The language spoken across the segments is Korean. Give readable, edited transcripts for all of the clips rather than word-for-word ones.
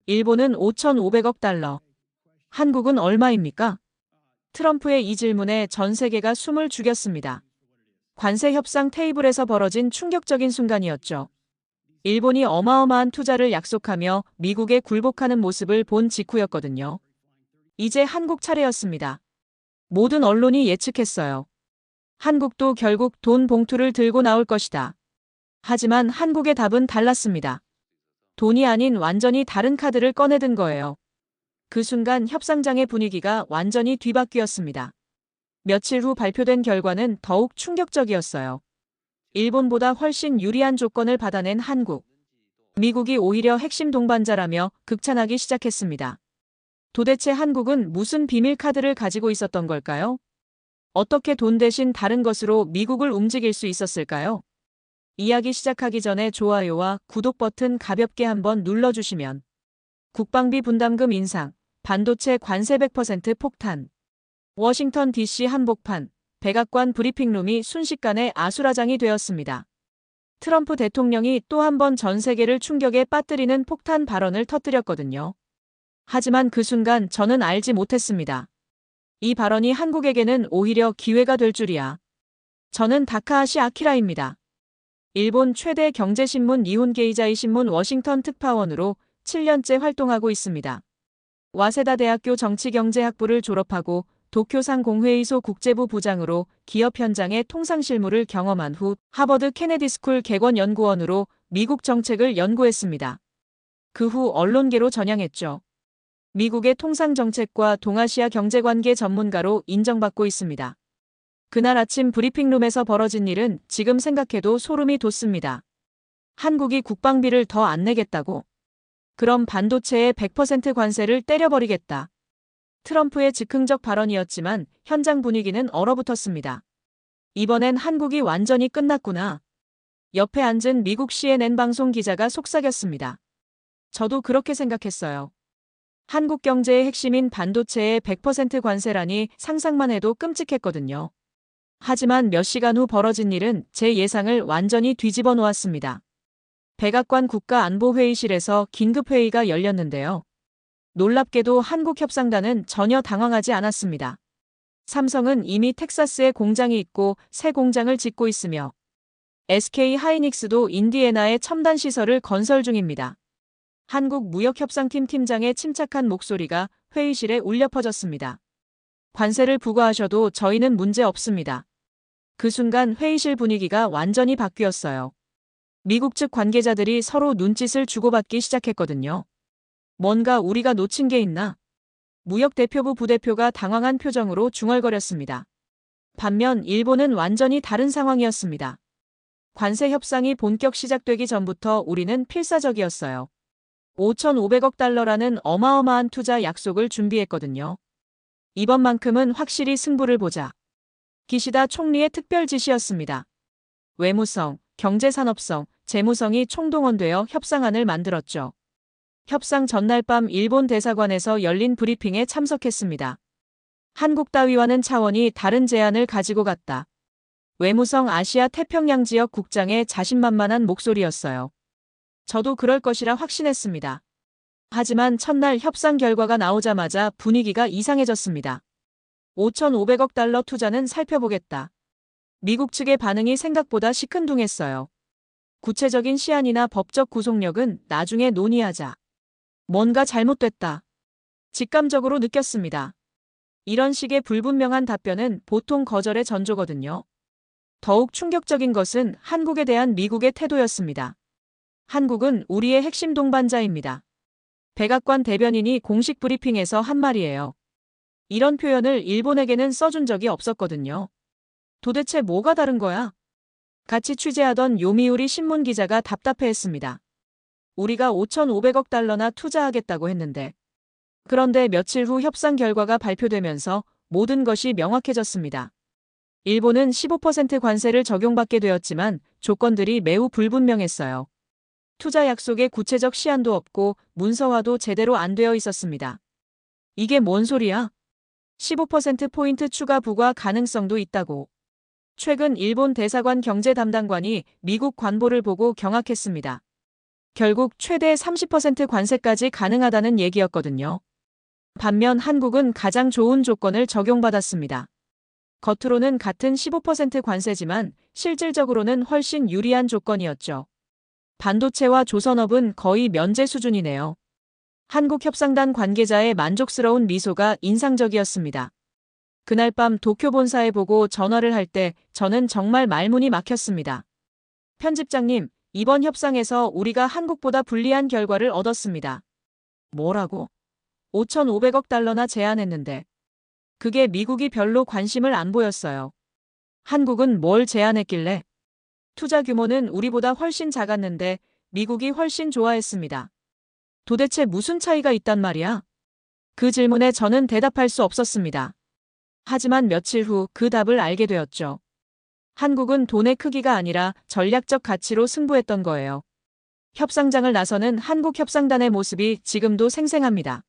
일본은 5,500억 달러. 한국은 얼마입니까? 트럼프의 이 질문에 전 세계가 숨을 죽였습니다. 관세 협상 테이블에서 벌어진 충격적인 순간이었죠. 일본이 어마어마한 투자를 약속하며 미국에 굴복하는 모습을 본 직후였거든요. 이제 한국 차례였습니다. 모든 언론이 예측했어요. 한국도 결국 돈 봉투를 들고 나올 것이다. 하지만 한국의 답은 달랐습니다. 돈이 아닌 완전히 다른 카드를 꺼내든 거예요. 그 순간 협상장의 분위기가 완전히 뒤바뀌었습니다. 며칠 후 발표된 결과는 더욱 충격적이었어요. 일본보다 훨씬 유리한 조건을 받아낸 한국. 미국이 오히려 핵심 동반자라며 극찬하기 시작했습니다. 도대체 한국은 무슨 비밀 카드를 가지고 있었던 걸까요? 어떻게 돈 대신 다른 것으로 미국을 움직일 수 있었을까요? 이야기 시작하기 전에 좋아요와 구독 버튼 가볍게 한번 눌러주시면. 국방비 분담금 인상, 반도체 관세 100% 폭탄. 워싱턴 DC 한복판, 백악관 브리핑룸이 순식간에 아수라장이 되었습니다. 트럼프 대통령이 또 한 번 전 세계를 충격에 빠뜨리는 폭탄 발언을 터뜨렸거든요. 하지만 그 순간 저는 알지 못했습니다. 이 발언이 한국에게는 오히려 기회가 될 줄이야. 저는 다카하시 아키라입니다. 일본 최대 경제신문 니혼게이자이 신문 워싱턴 특파원으로 7년째 활동하고 있습니다. 와세다 대학교 정치경제학부를 졸업하고 도쿄 상공회의소 국제부 부장으로 기업 현장의 통상실무를 경험한 후 하버드 케네디스쿨 객원연구원으로 미국 정책을 연구했습니다. 그 후 언론계로 전향했죠. 미국의 통상정책과 동아시아 경제관계 전문가로 인정받고 있습니다. 그날 아침 브리핑룸에서 벌어진 일은 지금 생각해도 소름이 돋습니다. 한국이 국방비를 더 안 내겠다고? 그럼 반도체에 100% 관세를 때려버리겠다. 트럼프의 즉흥적 발언이었지만 현장 분위기는 얼어붙었습니다. 이번엔 한국이 완전히 끝났구나. 옆에 앉은 미국 CNN 방송 기자가 속삭였습니다. 저도 그렇게 생각했어요. 한국 경제의 핵심인 반도체에 100% 관세라니 상상만 해도 끔찍했거든요. 하지만 몇 시간 후 벌어진 일은 제 예상을 완전히 뒤집어 놓았습니다. 백악관 국가안보회의실에서 긴급회의가 열렸는데요. 놀랍게도 한국 협상단은 전혀 당황하지 않았습니다. 삼성은 이미 텍사스에 공장이 있고 새 공장을 짓고 있으며 SK 하이닉스도 인디애나에 첨단 시설을 건설 중입니다. 한국무역협상팀 팀장의 침착한 목소리가 회의실에 울려 퍼졌습니다. 관세를 부과하셔도 저희는 문제 없습니다. 그 순간 회의실 분위기가 완전히 바뀌었어요. 미국 측 관계자들이 서로 눈짓을 주고받기 시작했거든요. 뭔가 우리가 놓친 게 있나? 무역대표부 부대표가 당황한 표정으로 중얼거렸습니다. 반면 일본은 완전히 다른 상황이었습니다. 관세 협상이 본격 시작되기 전부터 우리는 필사적이었어요. 5,500억 달러라는 어마어마한 투자 약속을 준비했거든요. 이번만큼은 확실히 승부를 보자. 기시다 총리의 특별 지시였습니다. 외무성, 경제산업성, 재무성이 총동원되어 협상안을 만들었죠. 협상 전날 밤 일본 대사관에서 열린 브리핑에 참석했습니다. 한국 따위와는 차원이 다른 제안을 가지고 갔다. 외무성 아시아 태평양 지역 국장의 자신만만한 목소리였어요. 저도 그럴 것이라 확신했습니다. 하지만 첫날 협상 결과가 나오자마자 분위기가 이상해졌습니다. 5,500억 달러 투자는 살펴보겠다. 미국 측의 반응이 생각보다 시큰둥했어요. 구체적인 시안이나 법적 구속력은 나중에 논의하자. 뭔가 잘못됐다. 직감적으로 느꼈습니다. 이런 식의 불분명한 답변은 보통 거절의 전조거든요. 더욱 충격적인 것은 한국에 대한 미국의 태도였습니다. 한국은 우리의 핵심 동반자입니다. 백악관 대변인이 공식 브리핑에서 한 말이에요. 이런 표현을 일본에게는 써준 적이 없었거든요. 도대체 뭐가 다른 거야? 같이 취재하던 요미우리 신문 기자가 답답해했습니다. 우리가 5,500억 달러나 투자하겠다고 했는데. 그런데 며칠 후 협상 결과가 발표되면서 모든 것이 명확해졌습니다. 일본은 15% 관세를 적용받게 되었지만 조건들이 매우 불분명했어요. 투자 약속에 구체적 시한도 없고 문서화도 제대로 안 되어 있었습니다. 이게 뭔 소리야? 15%포인트 추가 부과 가능성도 있다고. 최근 일본 대사관 경제 담당관이 미국 관보를 보고 경악했습니다. 결국 최대 30% 관세까지 가능하다는 얘기였거든요. 반면 한국은 가장 좋은 조건을 적용받았습니다. 겉으로는 같은 15% 관세지만 실질적으로는 훨씬 유리한 조건이었죠. 반도체와 조선업은 거의 면제 수준이네요. 한국협상단 관계자의 만족스러운 미소가 인상적이었습니다. 그날 밤 도쿄 본사에 보고 전화를 할 때 저는 정말 말문이 막혔습니다. 편집장님, 이번 협상에서 우리가 한국보다 불리한 결과를 얻었습니다. 뭐라고? 5,500억 달러나 제안했는데. 그게 미국이 별로 관심을 안 보였어요. 한국은 뭘 제안했길래? 투자 규모는 우리보다 훨씬 작았는데 미국이 훨씬 좋아했습니다. 도대체 무슨 차이가 있단 말이야? 그 질문에 저는 대답할 수 없었습니다. 하지만 며칠 후 그 답을 알게 되었죠. 한국은 돈의 크기가 아니라 전략적 가치로 승부했던 거예요. 협상장을 나서는 한국 협상단의 모습이 지금도 생생합니다.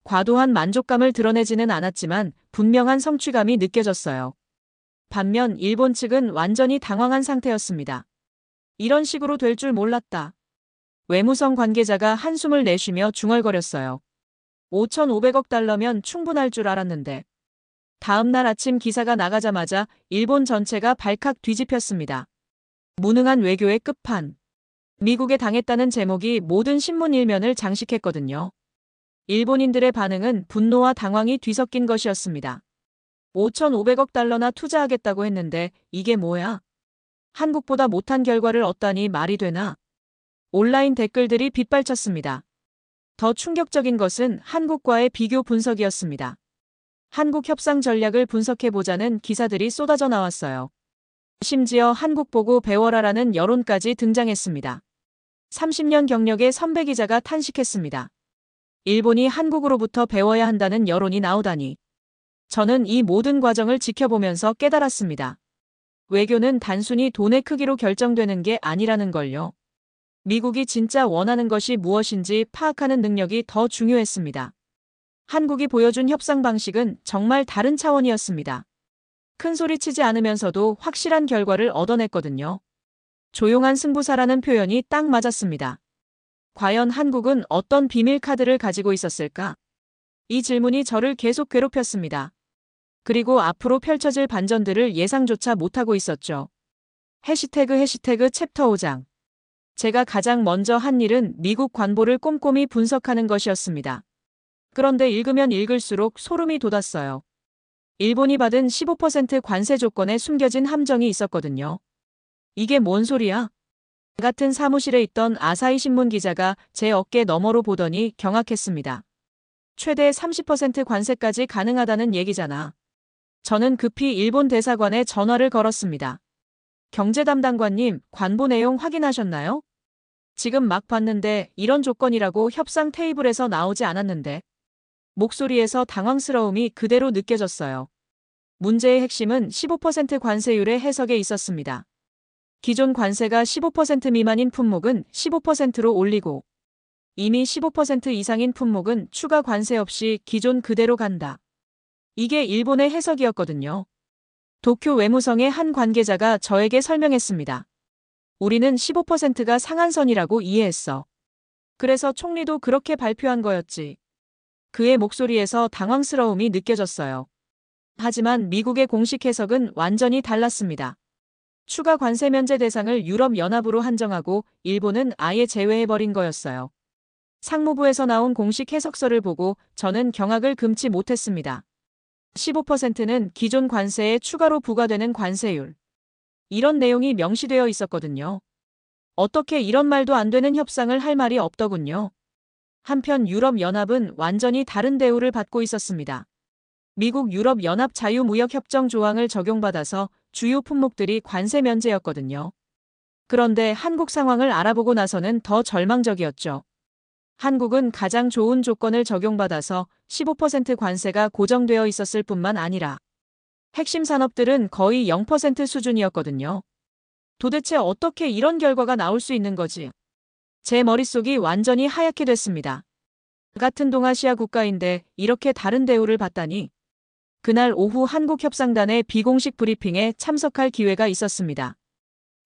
과도한 만족감을 드러내지는 않았지만 분명한 성취감이 느껴졌어요. 반면 일본 측은 완전히 당황한 상태였습니다. 이런 식으로 될 줄 몰랐다. 외무성 관계자가 한숨을 내쉬며 중얼거렸어요. 5,500억 달러면 충분할 줄 알았는데. 다음 날 아침 기사가 나가자마자 일본 전체가 발칵 뒤집혔습니다. 무능한 외교의 끝판. 미국에 당했다는 제목이 모든 신문 일면을 장식했거든요. 일본인들의 반응은 분노와 당황이 뒤섞인 것이었습니다. 5,500억 달러나 투자하겠다고 했는데 이게 뭐야? 한국보다 못한 결과를 얻다니 말이 되나? 온라인 댓글들이 빗발쳤습니다. 더 충격적인 것은 한국과의 비교 분석이었습니다. 한국 협상 전략을 분석해보자는 기사들이 쏟아져 나왔어요. 심지어 한국 보고 배워라라는 여론까지 등장했습니다. 30년 경력의 선배 기자가 탄식했습니다. 일본이 한국으로부터 배워야 한다는 여론이 나오다니. 저는 이 모든 과정을 지켜보면서 깨달았습니다. 외교는 단순히 돈의 크기로 결정되는 게 아니라는 걸요. 미국이 진짜 원하는 것이 무엇인지 파악하는 능력이 더 중요했습니다. 한국이 보여준 협상 방식은 정말 다른 차원이었습니다. 큰 소리 치지 않으면서도 확실한 결과를 얻어냈거든요. 조용한 승부사라는 표현이 딱 맞았습니다. 과연 한국은 어떤 비밀 카드를 가지고 있었을까? 이 질문이 저를 계속 괴롭혔습니다. 그리고 앞으로 펼쳐질 반전들을 예상조차 못하고 있었죠. 해시태그 챕터 5장. 제가 가장 먼저 한 일은 미국 관보를 꼼꼼히 분석하는 것이었습니다. 그런데 읽으면 읽을수록 소름이 돋았어요. 일본이 받은 15% 관세 조건에 숨겨진 함정이 있었거든요. 이게 뭔 소리야? 같은 사무실에 있던 아사히 신문 기자가 제 어깨 너머로 보더니 경악했습니다. 최대 30% 관세까지 가능하다는 얘기잖아. 저는 급히 일본 대사관에 전화를 걸었습니다. 경제 담당관님, 관보 내용 확인하셨나요? 지금 막 봤는데 이런 조건이라고 협상 테이블에서 나오지 않았는데. 목소리에서 당황스러움이 그대로 느껴졌어요. 문제의 핵심은 15% 관세율의 해석에 있었습니다. 기존 관세가 15% 미만인 품목은 15%로 올리고 이미 15% 이상인 품목은 추가 관세 없이 기존 그대로 간다. 이게 일본의 해석이었거든요. 도쿄 외무성의 한 관계자가 저에게 설명했습니다. 우리는 15%가 상한선이라고 이해했어. 그래서 총리도 그렇게 발표한 거였지. 그의 목소리에서 당황스러움이 느껴졌어요. 하지만 미국의 공식 해석은 완전히 달랐습니다. 추가 관세 면제 대상을 유럽연합으로 한정하고 일본은 아예 제외해버린 거였어요. 상무부에서 나온 공식 해석서를 보고 저는 경악을 금치 못했습니다. 15%는 기존 관세에 추가로 부과되는 관세율. 이런 내용이 명시되어 있었거든요. 어떻게 이런 말도 안 되는 협상을 할 말이 없더군요. 한편 유럽연합은 완전히 다른 대우를 받고 있었습니다. 미국 유럽연합 자유무역협정 조항을 적용받아서 주요 품목들이 관세 면제였거든요. 그런데 한국 상황을 알아보고 나서는 더 절망적이었죠. 한국은 가장 좋은 조건을 적용받아서 15% 관세가 고정되어 있었을 뿐만 아니라 핵심 산업들은 거의 0% 수준이었거든요. 도대체 어떻게 이런 결과가 나올 수 있는 거지? 제 머릿속이 완전히 하얗게 됐습니다. 같은 동아시아 국가인데 이렇게 다른 대우를 받다니. 그날 오후 한국협상단의 비공식 브리핑에 참석할 기회가 있었습니다.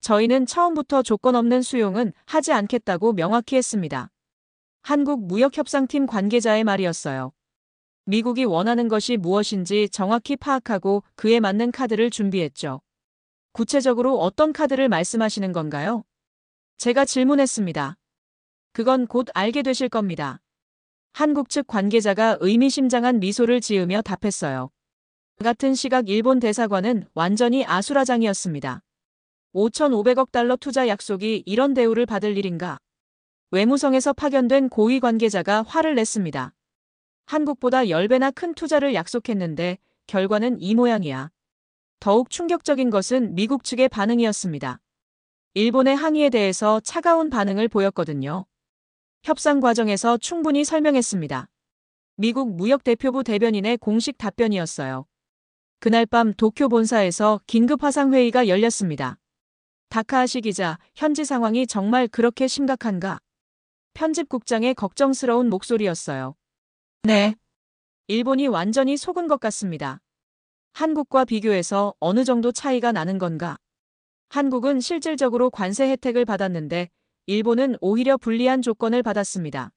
저희는 처음부터 조건 없는 수용은 하지 않겠다고 명확히 했습니다. 한국무역협상팀 관계자의 말이었어요. 미국이 원하는 것이 무엇인지 정확히 파악하고 그에 맞는 카드를 준비했죠. 구체적으로 어떤 카드를 말씀하시는 건가요? 제가 질문했습니다. 그건 곧 알게 되실 겁니다. 한국 측 관계자가 의미심장한 미소를 지으며 답했어요. 같은 시각 일본 대사관은 완전히 아수라장이었습니다. 5,500억 달러 투자 약속이 이런 대우를 받을 일인가? 외무성에서 파견된 고위 관계자가 화를 냈습니다. 한국보다 10배나 큰 투자를 약속했는데 결과는 이 모양이야. 더욱 충격적인 것은 미국 측의 반응이었습니다. 일본의 항의에 대해서 차가운 반응을 보였거든요. 협상 과정에서 충분히 설명했습니다. 미국 무역대표부 대변인의 공식 답변이었어요. 그날 밤 도쿄 본사에서 긴급 화상회의가 열렸습니다. 다카하시 기자, 현지 상황이 정말 그렇게 심각한가? 편집국장의 걱정스러운 목소리였어요. 네. 일본이 완전히 속은 것 같습니다. 한국과 비교해서 어느 정도 차이가 나는 건가? 한국은 실질적으로 관세 혜택을 받았는데 일본은 오히려 불리한 조건을 받았습니다.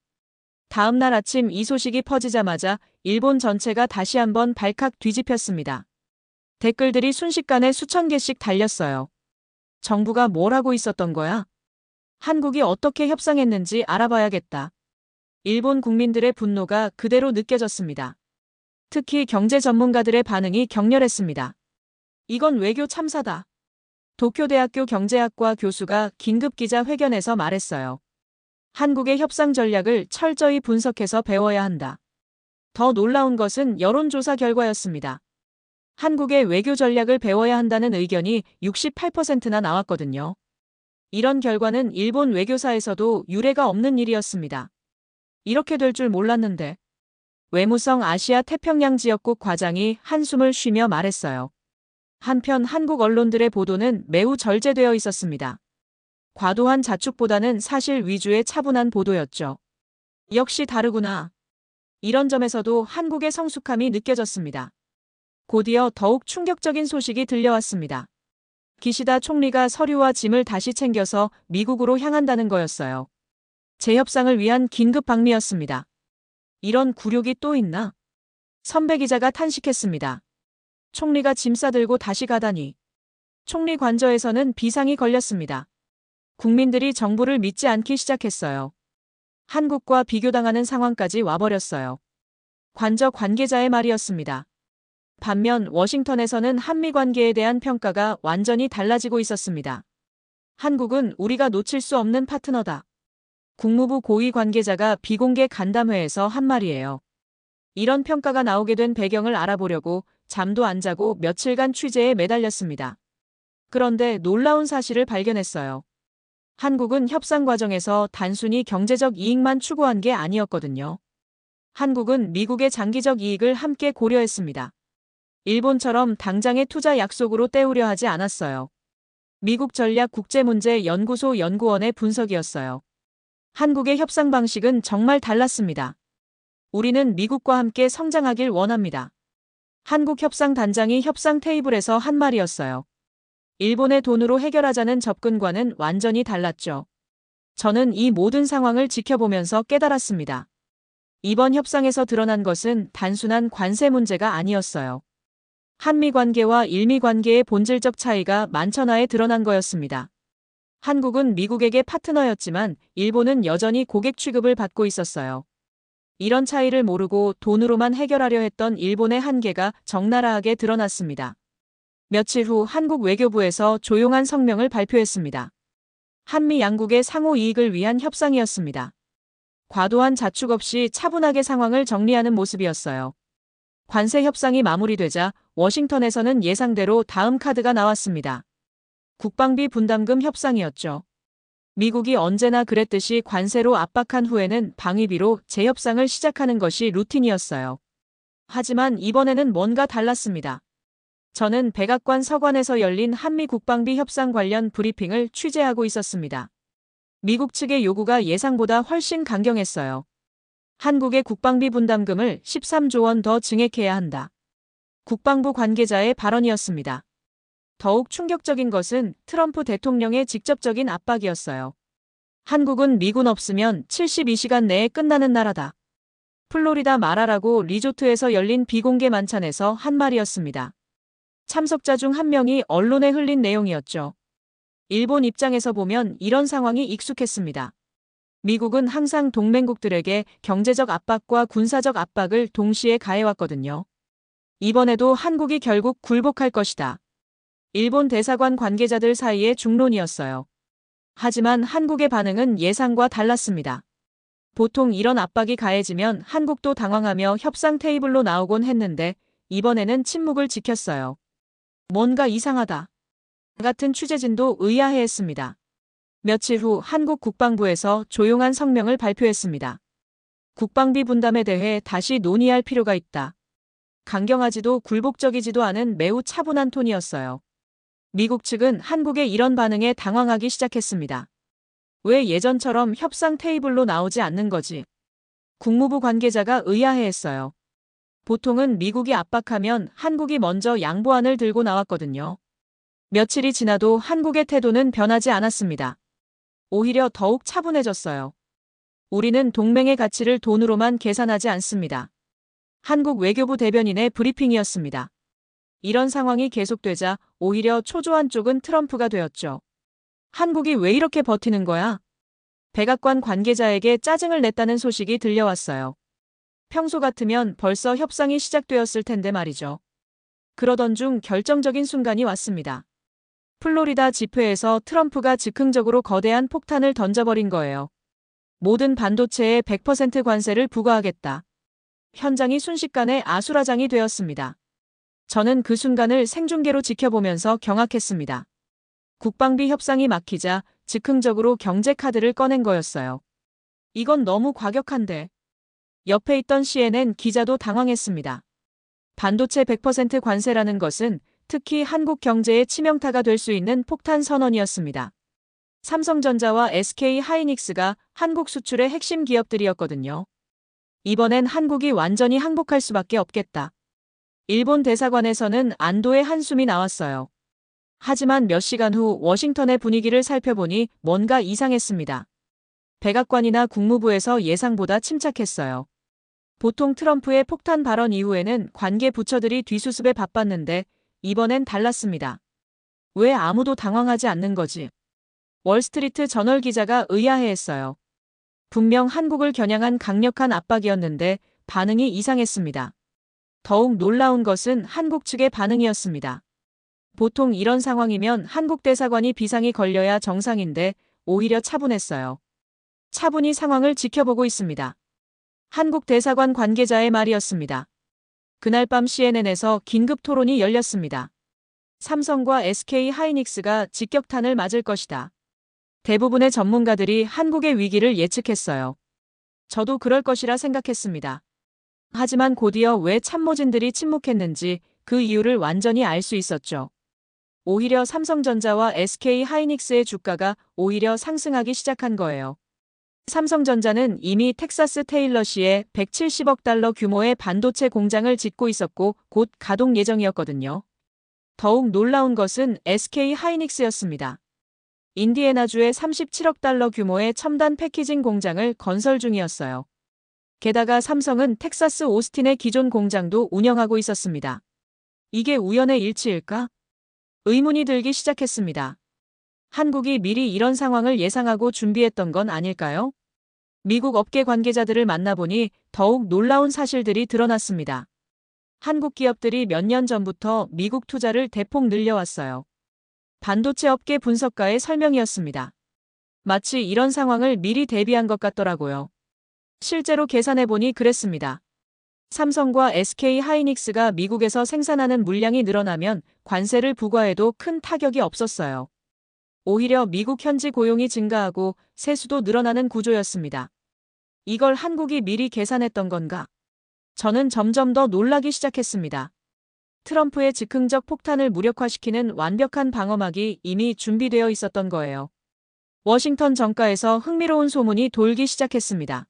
다음 날 아침 이 소식이 퍼지자마자 일본 전체가 다시 한번 발칵 뒤집혔습니다. 댓글들이 순식간에 수천 개씩 달렸어요. 정부가 뭘 하고 있었던 거야? 한국이 어떻게 협상했는지 알아봐야겠다. 일본 국민들의 분노가 그대로 느껴졌습니다. 특히 경제 전문가들의 반응이 격렬했습니다. 이건 외교 참사다. 도쿄대학교 경제학과 교수가 긴급 기자회견에서 말했어요. 한국의 협상 전략을 철저히 분석해서 배워야 한다. 더 놀라운 것은 여론조사 결과였습니다. 한국의 외교 전략을 배워야 한다는 의견이 68%나 나왔거든요. 이런 결과는 일본 외교사에서도 유례가 없는 일이었습니다. 이렇게 될 줄 몰랐는데. 외무성 아시아 태평양 지역국 과장이 한숨을 쉬며 말했어요. 한편 한국 언론들의 보도는 매우 절제되어 있었습니다. 과도한 자축보다는 사실 위주의 차분한 보도였죠. 역시 다르구나. 이런 점에서도 한국의 성숙함이 느껴졌습니다. 곧이어 더욱 충격적인 소식이 들려왔습니다. 기시다 총리가 서류와 짐을 다시 챙겨서 미국으로 향한다는 거였어요. 재협상을 위한 긴급 방미였습니다. 이런 굴욕이 또 있나? 선배 기자가 탄식했습니다. 총리가 짐 싸들고 다시 가다니. 총리 관저에서는 비상이 걸렸습니다. 국민들이 정부를 믿지 않기 시작했어요. 한국과 비교당하는 상황까지 와버렸어요. 관저 관계자의 말이었습니다. 반면 워싱턴에서는 한미 관계에 대한 평가가 완전히 달라지고 있었습니다. 한국은 우리가 놓칠 수 없는 파트너다. 국무부 고위 관계자가 비공개 간담회에서 한 말이에요. 이런 평가가 나오게 된 배경을 알아보려고 잠도 안 자고 며칠간 취재에 매달렸습니다. 그런데 놀라운 사실을 발견했어요. 한국은 협상 과정에서 단순히 경제적 이익만 추구한 게 아니었거든요. 한국은 미국의 장기적 이익을 함께 고려했습니다. 일본처럼 당장의 투자 약속으로 때우려 하지 않았어요. 미국 전략국제문제연구소 연구원의 분석이었어요. 한국의 협상 방식은 정말 달랐습니다. 우리는 미국과 함께 성장하길 원합니다. 한국 협상단장이 협상 테이블에서 한 말이었어요. 일본의 돈으로 해결하자는 접근과는 완전히 달랐죠. 저는 이 모든 상황을 지켜보면서 깨달았습니다. 이번 협상에서 드러난 것은 단순한 관세 문제가 아니었어요. 한미 관계와 일미 관계의 본질적 차이가 만천하에 드러난 거였습니다. 한국은 미국에게 파트너였지만 일본은 여전히 고객 취급을 받고 있었어요. 이런 차이를 모르고 돈으로만 해결하려 했던 일본의 한계가 적나라하게 드러났습니다. 며칠 후 한국 외교부에서 조용한 성명을 발표했습니다. 한미 양국의 상호 이익을 위한 협상이었습니다. 과도한 자축 없이 차분하게 상황을 정리하는 모습이었어요. 관세 협상이 마무리되자 워싱턴에서는 예상대로 다음 카드가 나왔습니다. 국방비 분담금 협상이었죠. 미국이 언제나 그랬듯이 관세로 압박한 후에는 방위비로 재협상을 시작하는 것이 루틴이었어요. 하지만 이번에는 뭔가 달랐습니다. 저는 백악관 서관에서 열린 한미 국방비 협상 관련 브리핑을 취재하고 있었습니다. 미국 측의 요구가 예상보다 훨씬 강경했어요. 한국의 국방비 분담금을 13조 원 더 증액해야 한다. 국방부 관계자의 발언이었습니다. 더욱 충격적인 것은 트럼프 대통령의 직접적인 압박이었어요. 한국은 미군 없으면 72시간 내에 끝나는 나라다. 플로리다 마라라고 리조트에서 열린 비공개 만찬에서 한 말이었습니다. 참석자 중 한 명이 언론에 흘린 내용이었죠. 일본 입장에서 보면 이런 상황이 익숙했습니다. 미국은 항상 동맹국들에게 경제적 압박과 군사적 압박을 동시에 가해왔거든요. 이번에도 한국이 결국 굴복할 것이다. 일본 대사관 관계자들 사이의 중론이었어요. 하지만 한국의 반응은 예상과 달랐습니다. 보통 이런 압박이 가해지면 한국도 당황하며 협상 테이블로 나오곤 했는데 이번에는 침묵을 지켰어요. 뭔가 이상하다. 같은 취재진도 의아해했습니다. 며칠 후 한국 국방부에서 조용한 성명을 발표했습니다. 국방비 분담에 대해 다시 논의할 필요가 있다. 강경하지도 굴복적이지도 않은 매우 차분한 톤이었어요. 미국 측은 한국의 이런 반응에 당황하기 시작했습니다. 왜 예전처럼 협상 테이블로 나오지 않는 거지? 국무부 관계자가 의아해했어요. 보통은 미국이 압박하면 한국이 먼저 양보안을 들고 나왔거든요. 며칠이 지나도 한국의 태도는 변하지 않았습니다. 오히려 더욱 차분해졌어요. 우리는 동맹의 가치를 돈으로만 계산하지 않습니다. 한국 외교부 대변인의 브리핑이었습니다. 이런 상황이 계속되자 오히려 초조한 쪽은 트럼프가 되었죠. 한국이 왜 이렇게 버티는 거야? 백악관 관계자에게 짜증을 냈다는 소식이 들려왔어요. 평소 같으면 벌써 협상이 시작되었을 텐데 말이죠. 그러던 중 결정적인 순간이 왔습니다. 플로리다 집회에서 트럼프가 즉흥적으로 거대한 폭탄을 던져버린 거예요. 모든 반도체에 100% 관세를 부과하겠다. 현장이 순식간에 아수라장이 되었습니다. 저는 그 순간을 생중계로 지켜보면서 경악했습니다. 국방비 협상이 막히자 즉흥적으로 경제 카드를 꺼낸 거였어요. 이건 너무 과격한데. 옆에 있던 CNN 기자도 당황했습니다. 반도체 100% 관세라는 것은 특히 한국 경제의 치명타가 될 수 있는 폭탄 선언이었습니다. 삼성전자와 SK 하이닉스가 한국 수출의 핵심 기업들이었거든요. 이번엔 한국이 완전히 항복할 수밖에 없겠다. 일본 대사관에서는 안도의 한숨이 나왔어요. 하지만 몇 시간 후 워싱턴의 분위기를 살펴보니 뭔가 이상했습니다. 백악관이나 국무부에서 예상보다 침착했어요. 보통 트럼프의 폭탄 발언 이후에는 관계 부처들이 뒤수습에 바빴는데 이번엔 달랐습니다. 왜 아무도 당황하지 않는 거지? 월스트리트 저널 기자가 의아해했어요. 분명 한국을 겨냥한 강력한 압박이었는데 반응이 이상했습니다. 더욱 놀라운 것은 한국 측의 반응이었습니다. 보통 이런 상황이면 한국 대사관이 비상이 걸려야 정상인데 오히려 차분했어요. 차분히 상황을 지켜보고 있습니다. 한국 대사관 관계자의 말이었습니다. 그날 밤 CNN에서 긴급 토론이 열렸습니다. 삼성과 SK 하이닉스가 직격탄을 맞을 것이다. 대부분의 전문가들이 한국의 위기를 예측했어요. 저도 그럴 것이라 생각했습니다. 하지만 곧이어 왜 참모진들이 침묵했는지 그 이유를 완전히 알 수 있었죠. 오히려 삼성전자와 SK 하이닉스의 주가가 오히려 상승하기 시작한 거예요. 삼성전자는 이미 텍사스 테일러시에 170억 달러 규모의 반도체 공장을 짓고 있었고 곧 가동 예정이었거든요. 더욱 놀라운 것은 SK 하이닉스였습니다. 인디애나주에 37억 달러 규모의 첨단 패키징 공장을 건설 중이었어요. 게다가 삼성은 텍사스 오스틴의 기존 공장도 운영하고 있었습니다. 이게 우연의 일치일까? 의문이 들기 시작했습니다. 한국이 미리 이런 상황을 예상하고 준비했던 건 아닐까요? 미국 업계 관계자들을 만나보니 더욱 놀라운 사실들이 드러났습니다. 한국 기업들이 몇 년 전부터 미국 투자를 대폭 늘려왔어요. 반도체 업계 분석가의 설명이었습니다. 마치 이런 상황을 미리 대비한 것 같더라고요. 실제로 계산해보니 그랬습니다. 삼성과 SK 하이닉스가 미국에서 생산하는 물량이 늘어나면 관세를 부과해도 큰 타격이 없었어요. 오히려 미국 현지 고용이 증가하고 세수도 늘어나는 구조였습니다. 이걸 한국이 미리 계산했던 건가? 저는 점점 더 놀라기 시작했습니다. 트럼프의 즉흥적 폭탄을 무력화시키는 완벽한 방어막이 이미 준비되어 있었던 거예요. 워싱턴 정가에서 흥미로운 소문이 돌기 시작했습니다.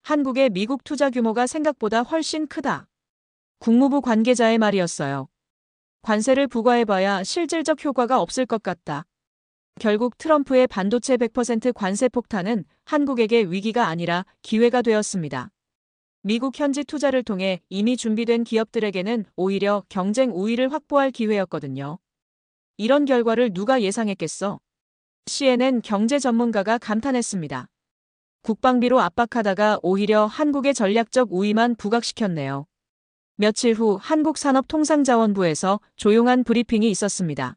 한국의 미국 투자 규모가 생각보다 훨씬 크다. 국무부 관계자의 말이었어요. 관세를 부과해봐야 실질적 효과가 없을 것 같다. 결국 트럼프의 반도체 100% 관세 폭탄은 한국에게 위기가 아니라 기회가 되었습니다. 미국 현지 투자를 통해 이미 준비된 기업들에게는 오히려 경쟁 우위를 확보할 기회였거든요. 이런 결과를 누가 예상했겠어? CNN 경제 전문가가 감탄했습니다. 국방비로 압박하다가 오히려 한국의 전략적 우위만 부각시켰네요. 며칠 후 한국산업통상자원부에서 조용한 브리핑이 있었습니다.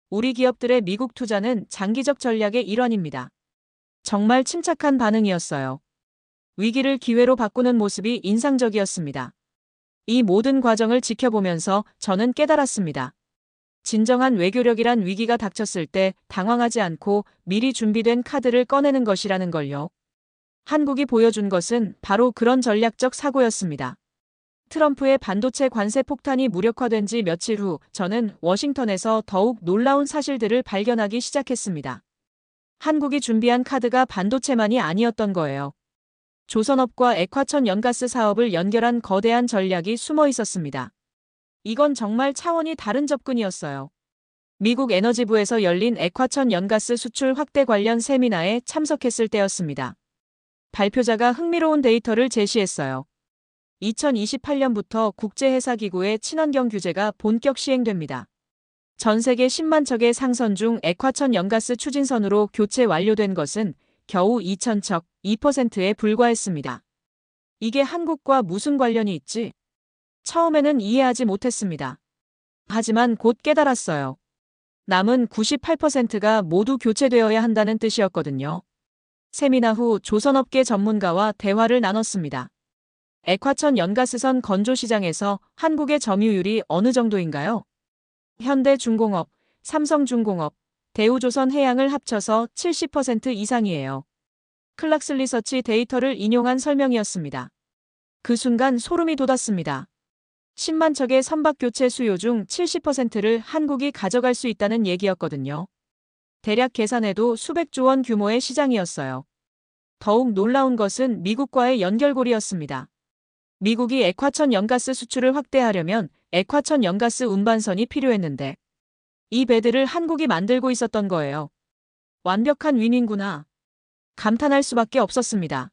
우리 기업들의 미국 투자는 장기적 전략의 일환입니다. 정말 침착한 반응이었어요. 위기를 기회로 바꾸는 모습이 인상적이었습니다. 이 모든 과정을 지켜보면서 저는 깨달았습니다. 진정한 외교력이란 위기가 닥쳤을 때 당황하지 않고 미리 준비된 카드를 꺼내는 것이라는 걸요. 한국이 보여준 것은 바로 그런 전략적 사고였습니다. 트럼프의 반도체 관세 폭탄이 무력화된 지 며칠 후 저는 워싱턴에서 더욱 놀라운 사실들을 발견하기 시작했습니다. 한국이 준비한 카드가 반도체만이 아니었던 거예요. 조선업과 액화천 연가스 사업을 연결한 거대한 전략이 숨어 있었습니다. 이건 정말 차원이 다른 접근이었어요. 미국 에너지부에서 열린 액화천 연가스 수출 확대 관련 세미나에 참석했을 때였습니다. 발표자가 흥미로운 데이터를 제시했어요. 2028년부터 국제회사기구의 친환경 규제가 본격 시행됩니다. 전 세계 10만 척의 상선 중 액화천 연가스 추진선으로 교체 완료된 것은 겨우 2,000척, 2%에 불과했습니다. 이게 한국과 무슨 관련이 있지? 처음에는 이해하지 못했습니다. 하지만 곧 깨달았어요. 남은 98%가 모두 교체되어야 한다는 뜻이었거든요. 세미나 후 조선업계 전문가와 대화를 나눴습니다. 액화천 연가스선 건조 시장에서 한국의 점유율이 어느 정도인가요? 현대중공업, 삼성중공업, 대우조선해양을 합쳐서 70% 이상이에요. 클락스 리서치 데이터를 인용한 설명이었습니다. 그 순간 소름이 돋았습니다. 10만 척의 선박 교체 수요 중 70%를 한국이 가져갈 수 있다는 얘기였거든요. 대략 계산해도 수백조 원 규모의 시장이었어요. 더욱 놀라운 것은 미국과의 연결고리였습니다. 미국이 액화천 연가스 수출을 확대하려면 액화천 연가스 운반선이 필요했는데 이 배들을 한국이 만들고 있었던 거예요. 완벽한 윈윈구나. 감탄할 수밖에 없었습니다.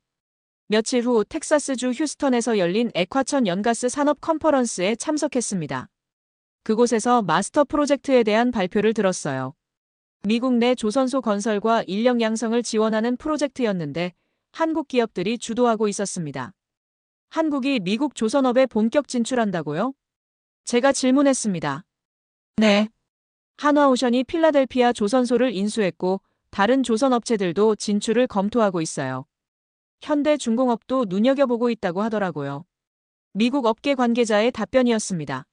며칠 후 텍사스주 휴스턴에서 열린 액화천 연가스 산업 컨퍼런스에 참석했습니다. 그곳에서 마스터 프로젝트에 대한 발표를 들었어요. 미국 내 조선소 건설과 인력 양성을 지원하는 프로젝트였는데 한국 기업들이 주도하고 있었습니다. 한국이 미국 조선업에 본격 진출한다고요? 제가 질문했습니다. 네. 한화오션이 필라델피아 조선소를 인수했고 다른 조선업체들도 진출을 검토하고 있어요. 현대중공업도 눈여겨보고 있다고 하더라고요. 미국 업계 관계자의 답변이었습니다.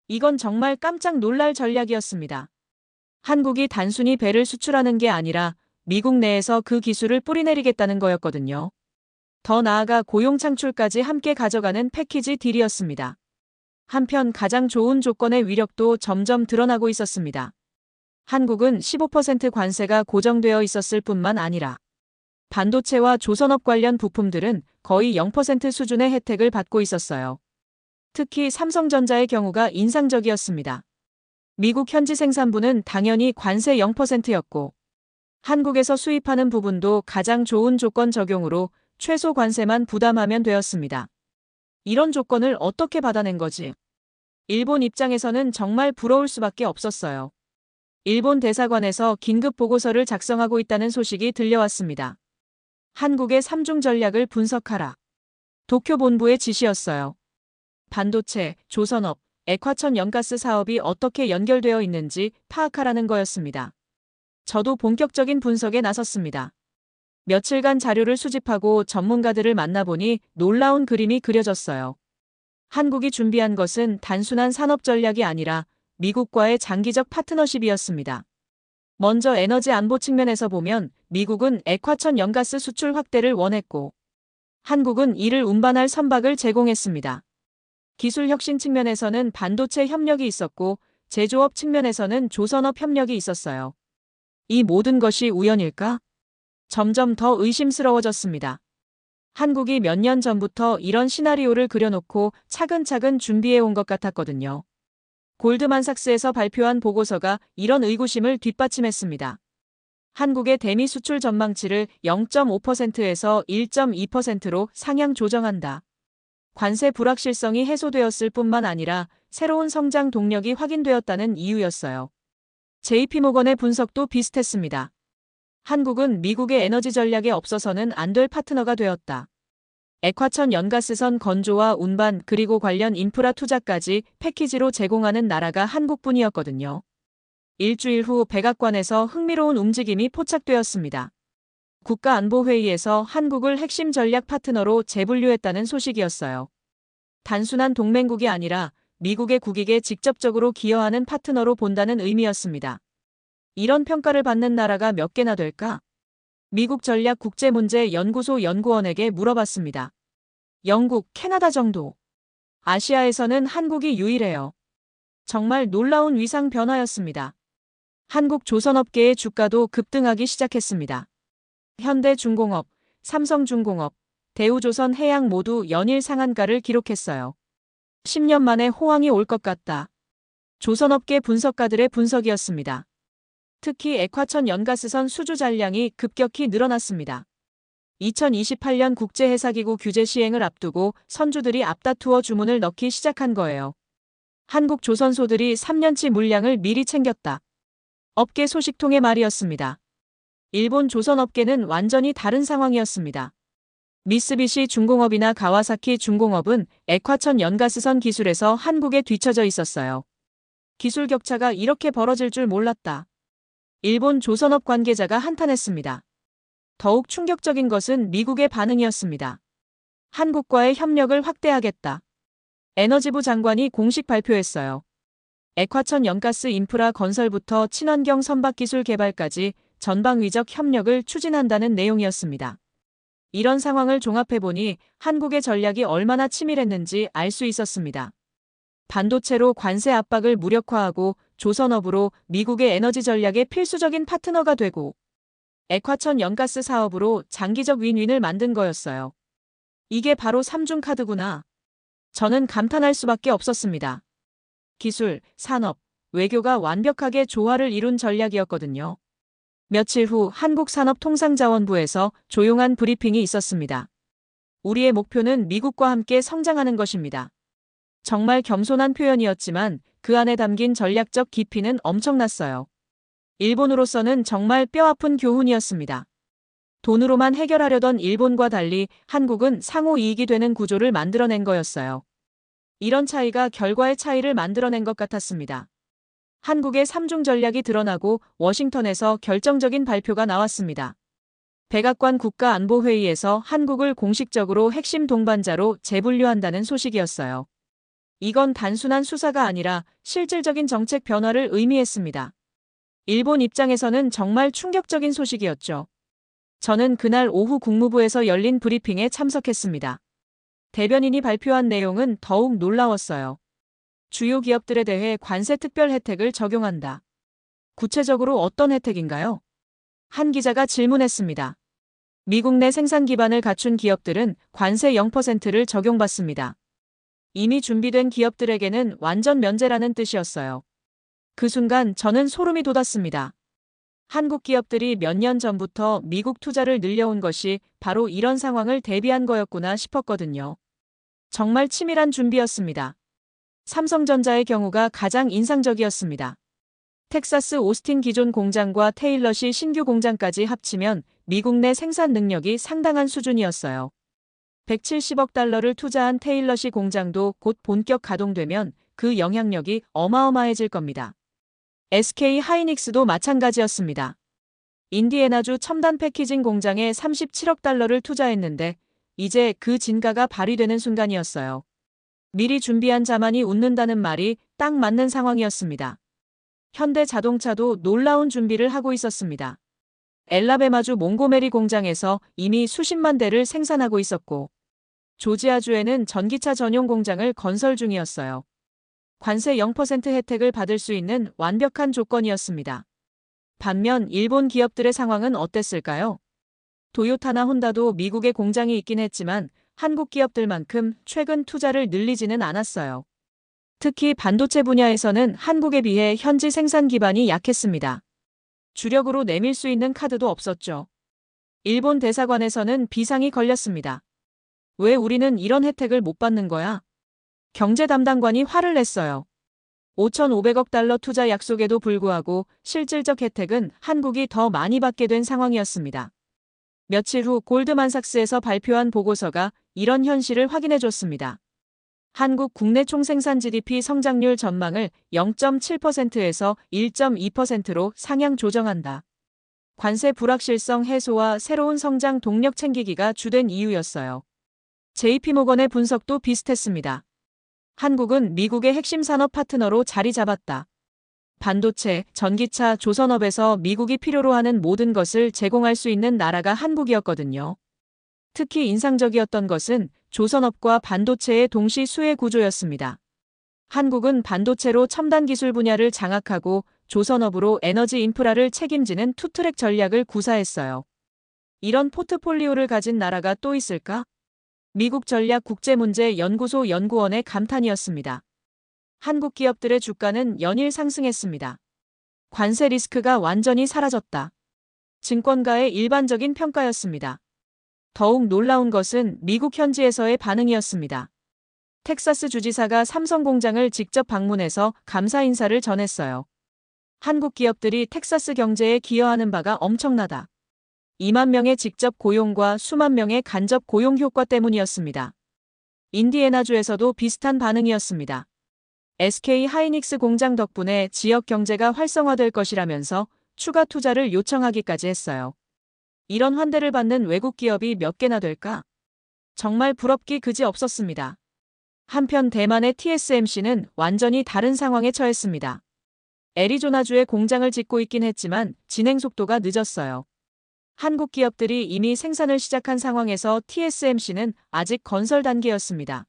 이건 정말 깜짝 놀랄 전략이었습니다. 한국이 단순히 배를 수출하는 게 아니라 미국 내에서 그 기술을 뿌리내리겠다는 거였거든요. 더 나아가 고용 창출까지 함께 가져가는 패키지 딜이었습니다. 한편 가장 좋은 조건의 위력도 점점 드러나고 있었습니다. 한국은 15% 관세가 고정되어 있었을 뿐만 아니라 반도체와 조선업 관련 부품들은 거의 0% 수준의 혜택을 받고 있었어요. 특히 삼성전자의 경우가 인상적이었습니다. 미국 현지 생산부는 당연히 관세 0%였고 한국에서 수입하는 부분도 가장 좋은 조건 적용으로 최소 관세만 부담하면 되었습니다. 이런 조건을 어떻게 받아낸 거지? 일본 입장에서는 정말 부러울 수밖에 없었어요. 일본 대사관에서 긴급 보고서를 작성하고 있다는 소식이 들려왔습니다. 한국의 3중 전략을 분석하라. 도쿄 본부의 지시였어요. 반도체, 조선업, 액화천 연가스 사업이 어떻게 연결되어 있는지 파악하라는 거였습니다. 저도 본격적인 분석에 나섰습니다. 며칠간 자료를 수집하고 전문가들을 만나보니 놀라운 그림이 그려졌어요. 한국이 준비한 것은 단순한 산업 전략이 아니라 미국과의 장기적 파트너십이었습니다. 먼저 에너지 안보 측면에서 보면 미국은 액화천 연가스 수출 확대를 원했고 한국은 이를 운반할 선박을 제공했습니다. 기술 혁신 측면에서는 반도체 협력이 있었고 제조업 측면에서는 조선업 협력이 있었어요. 이 모든 것이 우연일까? 점점 더 의심스러워졌습니다. 한국이 몇 년 전부터 이런 시나리오를 그려놓고 차근차근 준비해온 것 같았거든요. 골드만삭스에서 발표한 보고서가 이런 의구심을 뒷받침했습니다. 한국의 대미 수출 전망치를 0.5%에서 1.2%로 상향 조정한다. 관세 불확실성이 해소되었을 뿐만 아니라 새로운 성장 동력이 확인되었다는 이유였어요. JP모건의 분석도 비슷했습니다. 한국은 미국의 에너지 전략에 없어서는 안 될 파트너가 되었다. 액화천 연가스선 건조와 운반 그리고 관련 인프라 투자까지 패키지로 제공하는 나라가 한국뿐이었거든요. 일주일 후 백악관에서 흥미로운 움직임이 포착되었습니다. 국가안보회의에서 한국을 핵심 전략 파트너로 재분류했다는 소식이었어요. 단순한 동맹국이 아니라 미국의 국익에 직접적으로 기여하는 파트너로 본다는 의미였습니다. 이런 평가를 받는 나라가 몇 개나 될까? 미국 전략국제문제연구소 연구원에게 물어봤습니다. 영국, 캐나다 정도. 아시아에서는 한국이 유일해요. 정말 놀라운 위상 변화였습니다. 한국 조선업계의 주가도 급등하기 시작했습니다. 현대중공업, 삼성중공업, 대우조선해양 모두 연일 상한가를 기록했어요. 10년 만에 호황이 올 것 같다. 조선업계 분석가들의 분석이었습니다. 특히 액화천 연가스선 수주 잔량이 급격히 늘어났습니다. 2028년 국제해사기구 규제 시행을 앞두고 선주들이 앞다투어 주문을 넣기 시작한 거예요. 한국 조선소들이 3년치 물량을 미리 챙겼다. 업계 소식통의 말이었습니다. 일본 조선업계는 완전히 다른 상황이었습니다. 미쓰비시 중공업이나 가와사키 중공업은 액화천 연가스선 기술에서 한국에 뒤처져 있었어요. 기술 격차가 이렇게 벌어질 줄 몰랐다. 일본 조선업 관계자가 한탄했습니다. 더욱 충격적인 것은 미국의 반응이었습니다. 한국과의 협력을 확대하겠다. 에너지부 장관이 공식 발표했어요. 액화천 연가스 인프라 건설부터 친환경 선박기술 개발까지 전방위적 협력을 추진한다는 내용이었습니다. 이런 상황을 종합해보니 한국의 전략이 얼마나 치밀했는지 알 수 있었습니다. 반도체로 관세 압박을 무력화하고 조선업으로 미국의 에너지 전략의 필수적인 파트너가 되고 액화천 연가스 사업으로 장기적 윈윈을 만든 거였어요. 이게 바로 삼중카드구나. 저는 감탄할 수밖에 없었습니다. 기술, 산업, 외교가 완벽하게 조화를 이룬 전략이었거든요. 며칠 후 한국산업통상자원부에서 조용한 브리핑이 있었습니다. 우리의 목표는 미국과 함께 성장하는 것입니다. 정말 겸손한 표현이었지만 그 안에 담긴 전략적 깊이는 엄청났어요. 일본으로서는 정말 뼈아픈 교훈이었습니다. 돈으로만 해결하려던 일본과 달리 한국은 상호 이익이 되는 구조를 만들어낸 거였어요. 이런 차이가 결과의 차이를 만들어낸 것 같았습니다. 한국의 삼중 전략이 드러나고 워싱턴에서 결정적인 발표가 나왔습니다. 백악관 국가안보회의에서 한국을 공식적으로 핵심 동반자로 재분류한다는 소식이었어요. 이건 단순한 수사가 아니라 실질적인 정책 변화를 의미했습니다. 일본 입장에서는 정말 충격적인 소식이었죠. 저는 그날 오후 국무부에서 열린 브리핑에 참석했습니다. 대변인이 발표한 내용은 더욱 놀라웠어요. 주요 기업들에 대해 관세 특별 혜택을 적용한다. 구체적으로 어떤 혜택인가요? 한 기자가 질문했습니다. 미국 내 생산 기반을 갖춘 기업들은 관세 0%를 적용받습니다. 이미 준비된 기업들에게는 완전 면제라는 뜻이었어요. 그 순간 저는 소름이 돋았습니다. 한국 기업들이 몇 년 전부터 미국 투자를 늘려온 것이 바로 이런 상황을 대비한 거였구나 싶었거든요. 정말 치밀한 준비였습니다. 삼성전자의 경우가 가장 인상적이었습니다. 텍사스 오스틴 기존 공장과 테일러시 신규 공장까지 합치면 미국 내 생산 능력이 상당한 수준이었어요. 170억 달러를 투자한 테일러시 공장도 곧 본격 가동되면 그 영향력이 어마어마해질 겁니다. SK 하이닉스도 마찬가지였습니다. 인디애나주 첨단 패키징 공장에 37억 달러를 투자했는데 이제 그 진가가 발휘되는 순간이었어요. 미리 준비한 자만이 웃는다는 말이 딱 맞는 상황이었습니다. 현대자동차도 놀라운 준비를 하고 있었습니다. 엘라베마주 몽고메리 공장에서 이미 수십만 대를 생산하고 있었고 조지아주에는 전기차 전용 공장을 건설 중이었어요. 관세 0% 혜택을 받을 수 있는 완벽한 조건이었습니다. 반면 일본 기업들의 상황은 어땠을까요? 도요타나 혼다도 미국에 공장이 있긴 했지만 한국 기업들만큼 최근 투자를 늘리지는 않았어요. 특히 반도체 분야에서는 한국에 비해 현지 생산 기반이 약했습니다. 주력으로 내밀 수 있는 카드도 없었죠. 일본 대사관에서는 비상이 걸렸습니다. 왜 우리는 이런 혜택을 못 받는 거야? 경제 담당관이 화를 냈어요. 5,500억 달러 투자 약속에도 불구하고 실질적 혜택은 한국이 더 많이 받게 된 상황이었습니다. 며칠 후 골드만삭스에서 발표한 보고서가 이런 현실을 확인해줬습니다. 한국 국내 총생산 GDP 성장률 전망을 0.7%에서 1.2%로 상향 조정한다. 관세 불확실성 해소와 새로운 성장 동력 챙기기가 주된 이유였어요. JP모건의 분석도 비슷했습니다. 한국은 미국의 핵심 산업 파트너로 자리 잡았다. 반도체, 전기차, 조선업에서 미국이 필요로 하는 모든 것을 제공할 수 있는 나라가 한국이었거든요. 특히 인상적이었던 것은 조선업과 반도체의 동시 수혜 구조였습니다. 한국은 반도체로 첨단 기술 분야를 장악하고 조선업으로 에너지 인프라를 책임지는 투트랙 전략을 구사했어요. 이런 포트폴리오를 가진 나라가 또 있을까? 미국 전략국제문제연구소 연구원의 감탄이었습니다. 한국 기업들의 주가는 연일 상승했습니다. 관세 리스크가 완전히 사라졌다. 증권가의 일반적인 평가였습니다. 더욱 놀라운 것은 미국 현지에서의 반응이었습니다. 텍사스 주지사가 삼성 공장을 직접 방문해서 감사 인사를 전했어요. 한국 기업들이 텍사스 경제에 기여하는 바가 엄청나다. 2만 명의 직접 고용과 수만 명의 간접 고용 효과 때문이었습니다. 인디애나주에서도 비슷한 반응이었습니다. SK 하이닉스 공장 덕분에 지역 경제가 활성화될 것이라면서 추가 투자를 요청하기까지 했어요. 이런 환대를 받는 외국 기업이 몇 개나 될까? 정말 부럽기 그지 없었습니다. 한편 대만의 TSMC는 완전히 다른 상황에 처했습니다. 애리조나주에 공장을 짓고 있긴 했지만 진행 속도가 늦었어요. 한국 기업들이 이미 생산을 시작한 상황에서 TSMC는 아직 건설 단계였습니다.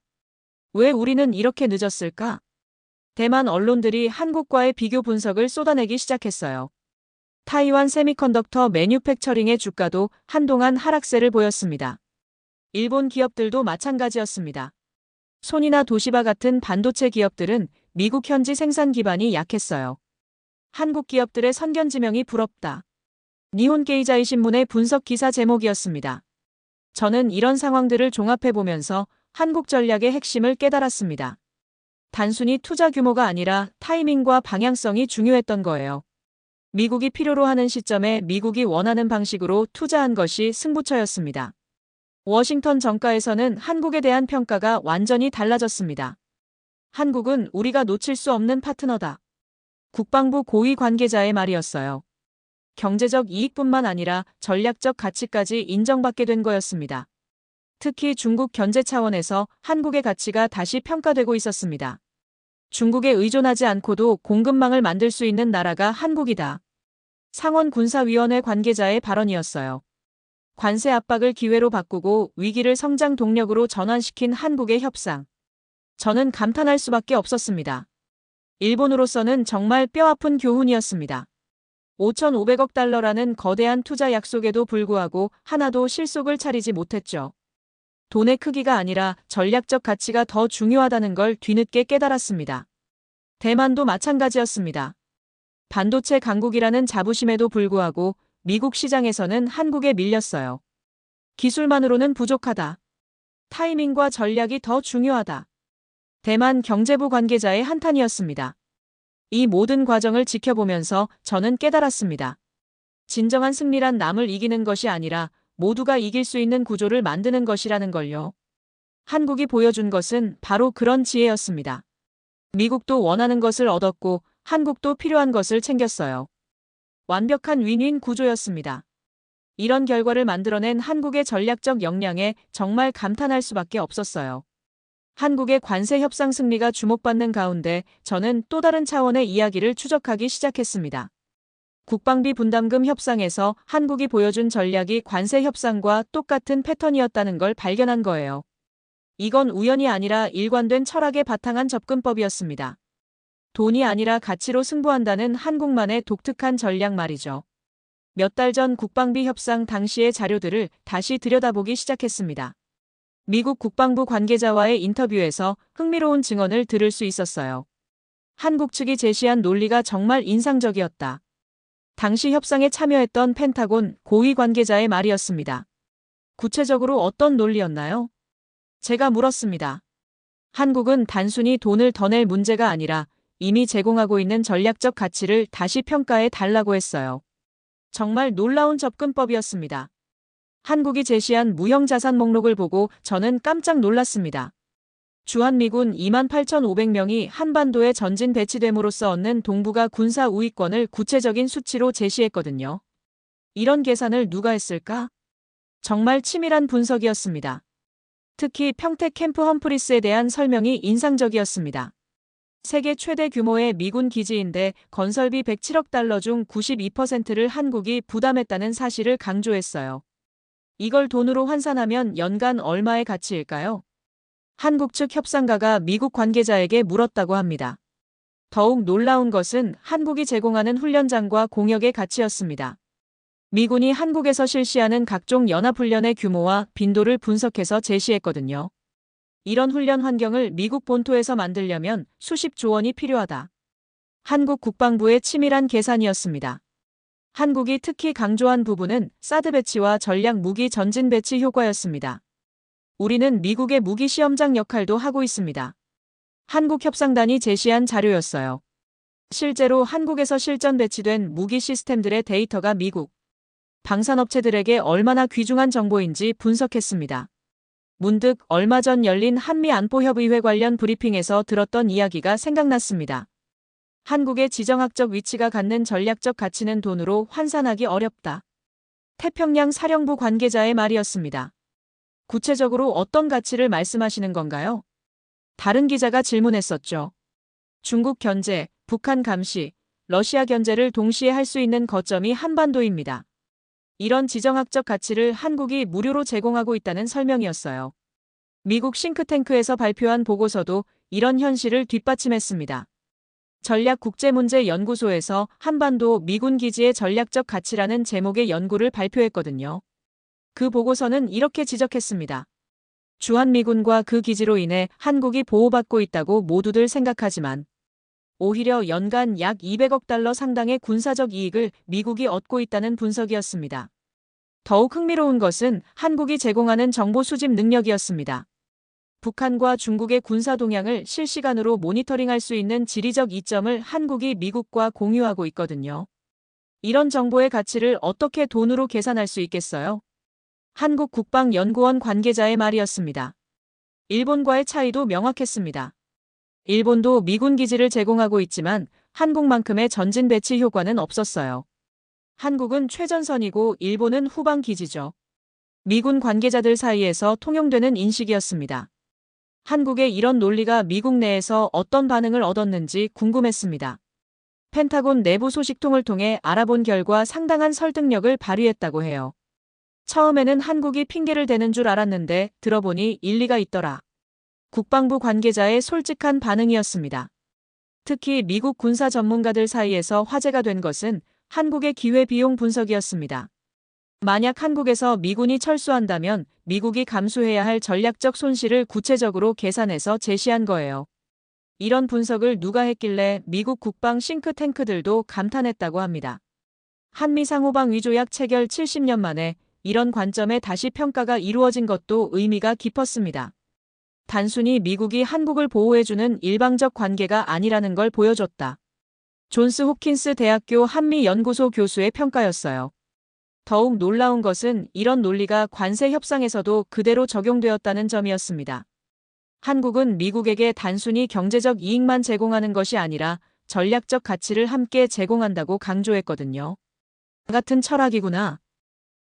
왜 우리는 이렇게 늦었을까? 대만 언론들이 한국과의 비교 분석을 쏟아내기 시작했어요. 타이완 세미컨덕터 매뉴팩처링의 주가도 한동안 하락세를 보였습니다. 일본 기업들도 마찬가지였습니다. 소니나 도시바 같은 반도체 기업들은 미국 현지 생산 기반이 약했어요. 한국 기업들의 선견 지명이 부럽다. 니혼게이자이 신문의 분석 기사 제목이었습니다. 저는 이런 상황들을 종합해보면서 한국 전략의 핵심을 깨달았습니다. 단순히 투자 규모가 아니라 타이밍과 방향성이 중요했던 거예요. 미국이 필요로 하는 시점에 미국이 원하는 방식으로 투자한 것이 승부처였습니다. 워싱턴 정가에서는 한국에 대한 평가가 완전히 달라졌습니다. 한국은 우리가 놓칠 수 없는 파트너다. 국방부 고위 관계자의 말이었어요. 경제적 이익뿐만 아니라 전략적 가치까지 인정받게 된 거였습니다. 특히 중국 견제 차원에서 한국의 가치가 다시 평가되고 있었습니다. 중국에 의존하지 않고도 공급망을 만들 수 있는 나라가 한국이다. 상원 군사위원회 관계자의 발언이었어요. 관세 압박을 기회로 바꾸고 위기를 성장 동력으로 전환시킨 한국의 협상. 저는 감탄할 수밖에 없었습니다. 일본으로서는 정말 뼈아픈 교훈이었습니다. 5,500억 달러라는 거대한 투자 약속에도 불구하고 하나도 실속을 차리지 못했죠. 돈의 크기가 아니라 전략적 가치가 더 중요하다는 걸 뒤늦게 깨달았습니다. 대만도 마찬가지였습니다. 반도체 강국이라는 자부심에도 불구하고 미국 시장에서는 한국에 밀렸어요. 기술만으로는 부족하다. 타이밍과 전략이 더 중요하다. 대만 경제부 관계자의 한탄이었습니다. 이 모든 과정을 지켜보면서 저는 깨달았습니다. 진정한 승리란 남을 이기는 것이 아니라 모두가 이길 수 있는 구조를 만드는 것이라는 걸요. 한국이 보여준 것은 바로 그런 지혜였습니다. 미국도 원하는 것을 얻었고 한국도 필요한 것을 챙겼어요. 완벽한 윈윈 구조였습니다. 이런 결과를 만들어낸 한국의 전략적 역량에 정말 감탄할 수밖에 없었어요. 한국의 관세 협상 승리가 주목받는 가운데 저는 또 다른 차원의 이야기를 추적하기 시작했습니다. 국방비 분담금 협상에서 한국이 보여준 전략이 관세 협상과 똑같은 패턴이었다는 걸 발견한 거예요. 이건 우연이 아니라 일관된 철학에 바탕한 접근법이었습니다. 돈이 아니라 가치로 승부한다는 한국만의 독특한 전략 말이죠. 몇 달 전 국방비 협상 당시의 자료들을 다시 들여다보기 시작했습니다. 미국 국방부 관계자와의 인터뷰에서 흥미로운 증언을 들을 수 있었어요. 한국 측이 제시한 논리가 정말 인상적이었다. 당시 협상에 참여했던 펜타곤 고위 관계자의 말이었습니다. 구체적으로 어떤 논리였나요? 제가 물었습니다. 한국은 단순히 돈을 더 낼 문제가 아니라 이미 제공하고 있는 전략적 가치를 다시 평가해 달라고 했어요. 정말 놀라운 접근법이었습니다. 한국이 제시한 무형자산 목록을 보고 저는 깜짝 놀랐습니다. 주한미군 28,500명이 한반도에 전진 배치됨으로써 얻는 동북아 군사 우위권을 구체적인 수치로 제시했거든요. 이런 계산을 누가 했을까? 정말 치밀한 분석이었습니다. 특히 평택 캠프 험프리스에 대한 설명이 인상적이었습니다. 세계 최대 규모의 미군 기지인데 건설비 107억 달러 중 92%를 한국이 부담했다는 사실을 강조했어요. 이걸 돈으로 환산하면 연간 얼마의 가치일까요? 한국 측 협상가가 미국 관계자에게 물었다고 합니다. 더욱 놀라운 것은 한국이 제공하는 훈련장과 공역의 가치였습니다. 미군이 한국에서 실시하는 각종 연합훈련의 규모와 빈도를 분석해서 제시했거든요. 이런 훈련 환경을 미국 본토에서 만들려면 수십조 원이 필요하다. 한국 국방부의 치밀한 계산이었습니다. 한국이 특히 강조한 부분은 사드 배치와 전략 무기 전진 배치 효과였습니다. 우리는 미국의 무기 시험장 역할도 하고 있습니다. 한국 협상단이 제시한 자료였어요. 실제로 한국에서 실전 배치된 무기 시스템들의 데이터가 미국 방산업체들에게 얼마나 귀중한 정보인지 분석했습니다. 문득 얼마 전 열린 한미안보협의회 관련 브리핑에서 들었던 이야기가 생각났습니다. 한국의 지정학적 위치가 갖는 전략적 가치는 돈으로 환산하기 어렵다. 태평양 사령부 관계자의 말이었습니다. 구체적으로 어떤 가치를 말씀하시는 건가요? 다른 기자가 질문했었죠. 중국 견제, 북한 감시, 러시아 견제를 동시에 할 수 있는 거점이 한반도입니다. 이런 지정학적 가치를 한국이 무료로 제공하고 있다는 설명이었어요. 미국 싱크탱크에서 발표한 보고서도 이런 현실을 뒷받침했습니다. 전략국제문제연구소에서 한반도 미군 기지의 전략적 가치라는 제목의 연구를 발표했거든요. 그 보고서는 이렇게 지적했습니다. 주한미군과 그 기지로 인해 한국이 보호받고 있다고 모두들 생각하지만 오히려 연간 약 200억 달러 상당의 군사적 이익을 미국이 얻고 있다는 분석이었습니다. 더욱 흥미로운 것은 한국이 제공하는 정보 수집 능력이었습니다. 북한과 중국의 군사 동향을 실시간으로 모니터링할 수 있는 지리적 이점을 한국이 미국과 공유하고 있거든요. 이런 정보의 가치를 어떻게 돈으로 계산할 수 있겠어요? 한국국방연구원 관계자의 말이었습니다. 일본과의 차이도 명확했습니다. 일본도 미군 기지를 제공하고 있지만 한국만큼의 전진 배치 효과는 없었어요. 한국은 최전선이고 일본은 후방 기지죠. 미군 관계자들 사이에서 통용되는 인식이었습니다. 한국의 이런 논리가 미국 내에서 어떤 반응을 얻었는지 궁금했습니다. 펜타곤 내부 소식통을 통해 알아본 결과 상당한 설득력을 발휘했다고 해요. 처음에는 한국이 핑계를 대는 줄 알았는데 들어보니 일리가 있더라. 국방부 관계자의 솔직한 반응이었습니다. 특히 미국 군사 전문가들 사이에서 화제가 된 것은 한국의 기회비용 분석이었습니다. 만약 한국에서 미군이 철수한다면 미국이 감수해야 할 전략적 손실을 구체적으로 계산해서 제시한 거예요. 이런 분석을 누가 했길래 미국 국방 싱크탱크들도 감탄했다고 합니다. 한미 상호방 위조약 체결 70년 만에 이런 관점의 다시 평가가 이루어진 것도 의미가 깊었습니다. 단순히 미국이 한국을 보호해주는 일방적 관계가 아니라는 걸 보여줬다. 존스 홉킨스 대학교 한미연구소 교수의 평가였어요. 더욱 놀라운 것은 이런 논리가 관세 협상에서도 그대로 적용되었다는 점이었습니다. 한국은 미국에게 단순히 경제적 이익만 제공하는 것이 아니라 전략적 가치를 함께 제공한다고 강조했거든요. 같은 철학이구나.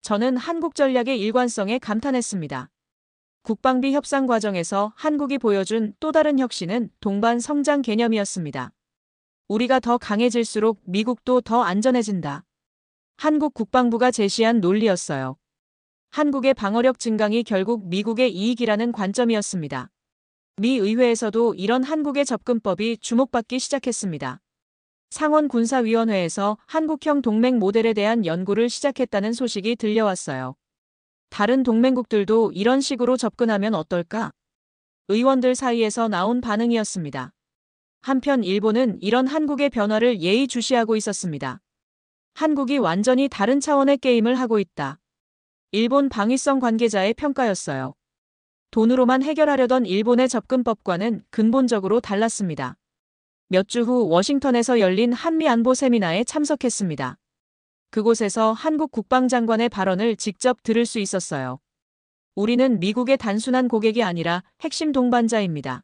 저는 한국 전략의 일관성에 감탄했습니다. 국방비 협상 과정에서 한국이 보여준 또 다른 혁신은 동반 성장 개념이었습니다. 우리가 더 강해질수록 미국도 더 안전해진다. 한국 국방부가 제시한 논리였어요. 한국의 방어력 증강이 결국 미국의 이익이라는 관점이었습니다. 미 의회에서도 이런 한국의 접근법이 주목받기 시작했습니다. 상원군사위원회에서 한국형 동맹 모델에 대한 연구를 시작했다는 소식이 들려왔어요. 다른 동맹국들도 이런 식으로 접근하면 어떨까? 의원들 사이에서 나온 반응이었습니다. 한편 일본은 이런 한국의 변화를 예의주시하고 있었습니다. 한국이 완전히 다른 차원의 게임을 하고 있다. 일본 방위성 관계자의 평가였어요. 돈으로만 해결하려던 일본의 접근법과는 근본적으로 달랐습니다. 몇 주 후 워싱턴에서 열린 한미 안보 세미나에 참석했습니다. 그곳에서 한국 국방장관의 발언을 직접 들을 수 있었어요. 우리는 미국의 단순한 고객이 아니라 핵심 동반자입니다.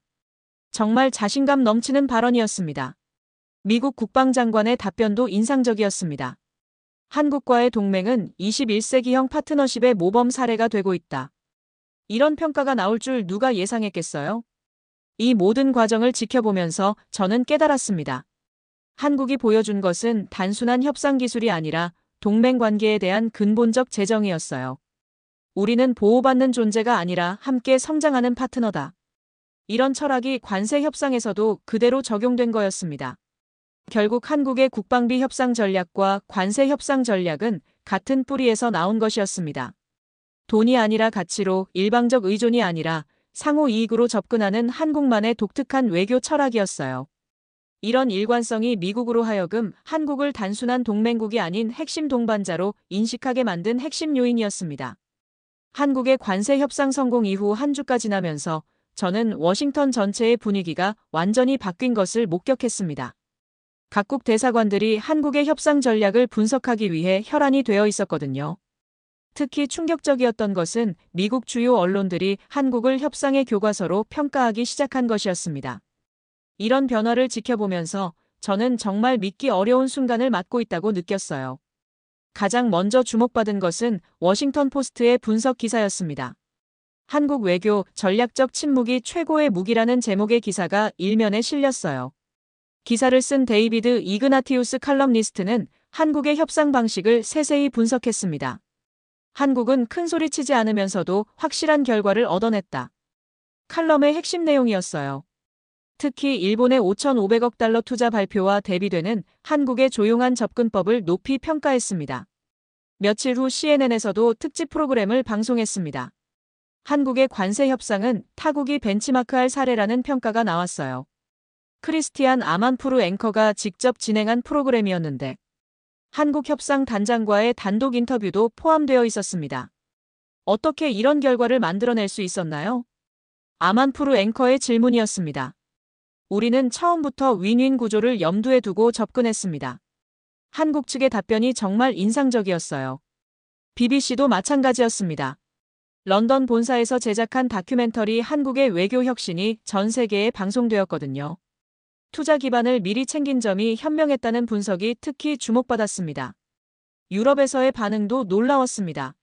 정말 자신감 넘치는 발언이었습니다. 미국 국방장관의 답변도 인상적이었습니다. 한국과의 동맹은 21세기형 파트너십의 모범 사례가 되고 있다. 이런 평가가 나올 줄 누가 예상했겠어요? 이 모든 과정을 지켜보면서 저는 깨달았습니다. 한국이 보여준 것은 단순한 협상 기술이 아니라 동맹 관계에 대한 근본적 재정이었어요. 우리는 보호받는 존재가 아니라 함께 성장하는 파트너다. 이런 철학이 관세 협상에서도 그대로 적용된 거였습니다. 결국 한국의 국방비 협상 전략과 관세 협상 전략은 같은 뿌리에서 나온 것이었습니다. 돈이 아니라 가치로, 일방적 의존이 아니라 상호 이익으로 접근하는 한국만의 독특한 외교 철학이었어요. 이런 일관성이 미국으로 하여금 한국을 단순한 동맹국이 아닌 핵심 동반자로 인식하게 만든 핵심 요인이었습니다. 한국의 관세 협상 성공 이후 한 주가 지나면서 저는 워싱턴 전체의 분위기가 완전히 바뀐 것을 목격했습니다. 각국 대사관들이 한국의 협상 전략을 분석하기 위해 혈안이 되어 있었거든요. 특히 충격적이었던 것은 미국 주요 언론들이 한국을 협상의 교과서로 평가하기 시작한 것이었습니다. 이런 변화를 지켜보면서 저는 정말 믿기 어려운 순간을 맞고 있다고 느꼈어요. 가장 먼저 주목받은 것은 워싱턴 포스트의 분석 기사였습니다. 한국 외교 전략적 침묵이 최고의 무기라는 제목의 기사가 일면에 실렸어요. 기사를 쓴 데이비드 이그나티우스 칼럼니스트는 한국의 협상 방식을 세세히 분석했습니다. 한국은 큰 소리치지 않으면서도 확실한 결과를 얻어냈다. 칼럼의 핵심 내용이었어요. 특히 일본의 5,500억 달러 투자 발표와 대비되는 한국의 조용한 접근법을 높이 평가했습니다. 며칠 후 CNN에서도 특집 프로그램을 방송했습니다. 한국의 관세 협상은 타국이 벤치마크할 사례라는 평가가 나왔어요. 크리스티안 아만푸르 앵커가 직접 진행한 프로그램이었는데 한국 협상 단장과의 단독 인터뷰도 포함되어 있었습니다. 어떻게 이런 결과를 만들어낼 수 있었나요? 아만푸르 앵커의 질문이었습니다. 우리는 처음부터 윈윈 구조를 염두에 두고 접근했습니다. 한국 측의 답변이 정말 인상적이었어요. BBC도 마찬가지였습니다. 런던 본사에서 제작한 다큐멘터리 한국의 외교 혁신이 전 세계에 방송되었거든요. 투자 기반을 미리 챙긴 점이 현명했다는 분석이 특히 주목받았습니다. 유럽에서의 반응도 놀라웠습니다.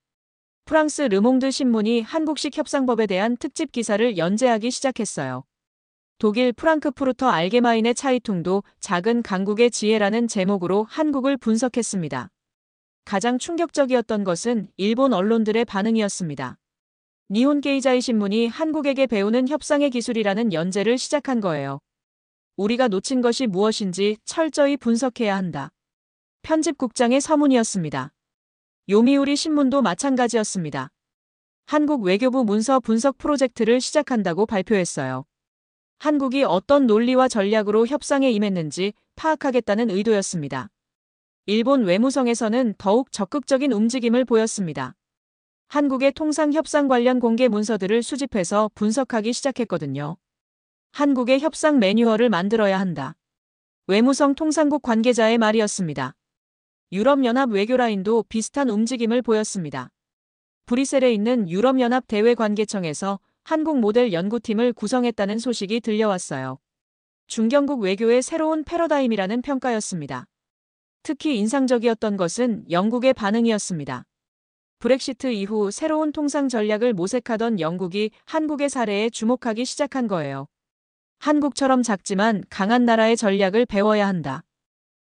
프랑스 르몽드 신문이 한국식 협상법에 대한 특집 기사를 연재하기 시작했어요. 독일 프랑크푸르터 알게마인의 차이퉁도 작은 강국의 지혜라는 제목으로 한국을 분석했습니다. 가장 충격적이었던 것은 일본 언론들의 반응이었습니다. 니혼 게이자이 신문이 한국에게 배우는 협상의 기술이라는 연재를 시작한 거예요. 우리가 놓친 것이 무엇인지 철저히 분석해야 한다. 편집국장의 서문이었습니다. 요미우리 신문도 마찬가지였습니다. 한국 외교부 문서 분석 프로젝트를 시작한다고 발표했어요. 한국이 어떤 논리와 전략으로 협상에 임했는지 파악하겠다는 의도였습니다. 일본 외무성에서는 더욱 적극적인 움직임을 보였습니다. 한국의 통상 협상 관련 공개 문서들을 수집해서 분석하기 시작했거든요. 한국의 협상 매뉴얼을 만들어야 한다. 외무성 통상국 관계자의 말이었습니다. 유럽연합 외교라인도 비슷한 움직임을 보였습니다. 브뤼셀에 있는 유럽연합 대외관계청에서 한국 모델 연구팀을 구성했다는 소식이 들려왔어요. 중견국 외교의 새로운 패러다임이라는 평가였습니다. 특히 인상적이었던 것은 영국의 반응이었습니다. 브렉시트 이후 새로운 통상 전략을 모색하던 영국이 한국의 사례에 주목하기 시작한 거예요. 한국처럼 작지만 강한 나라의 전략을 배워야 한다.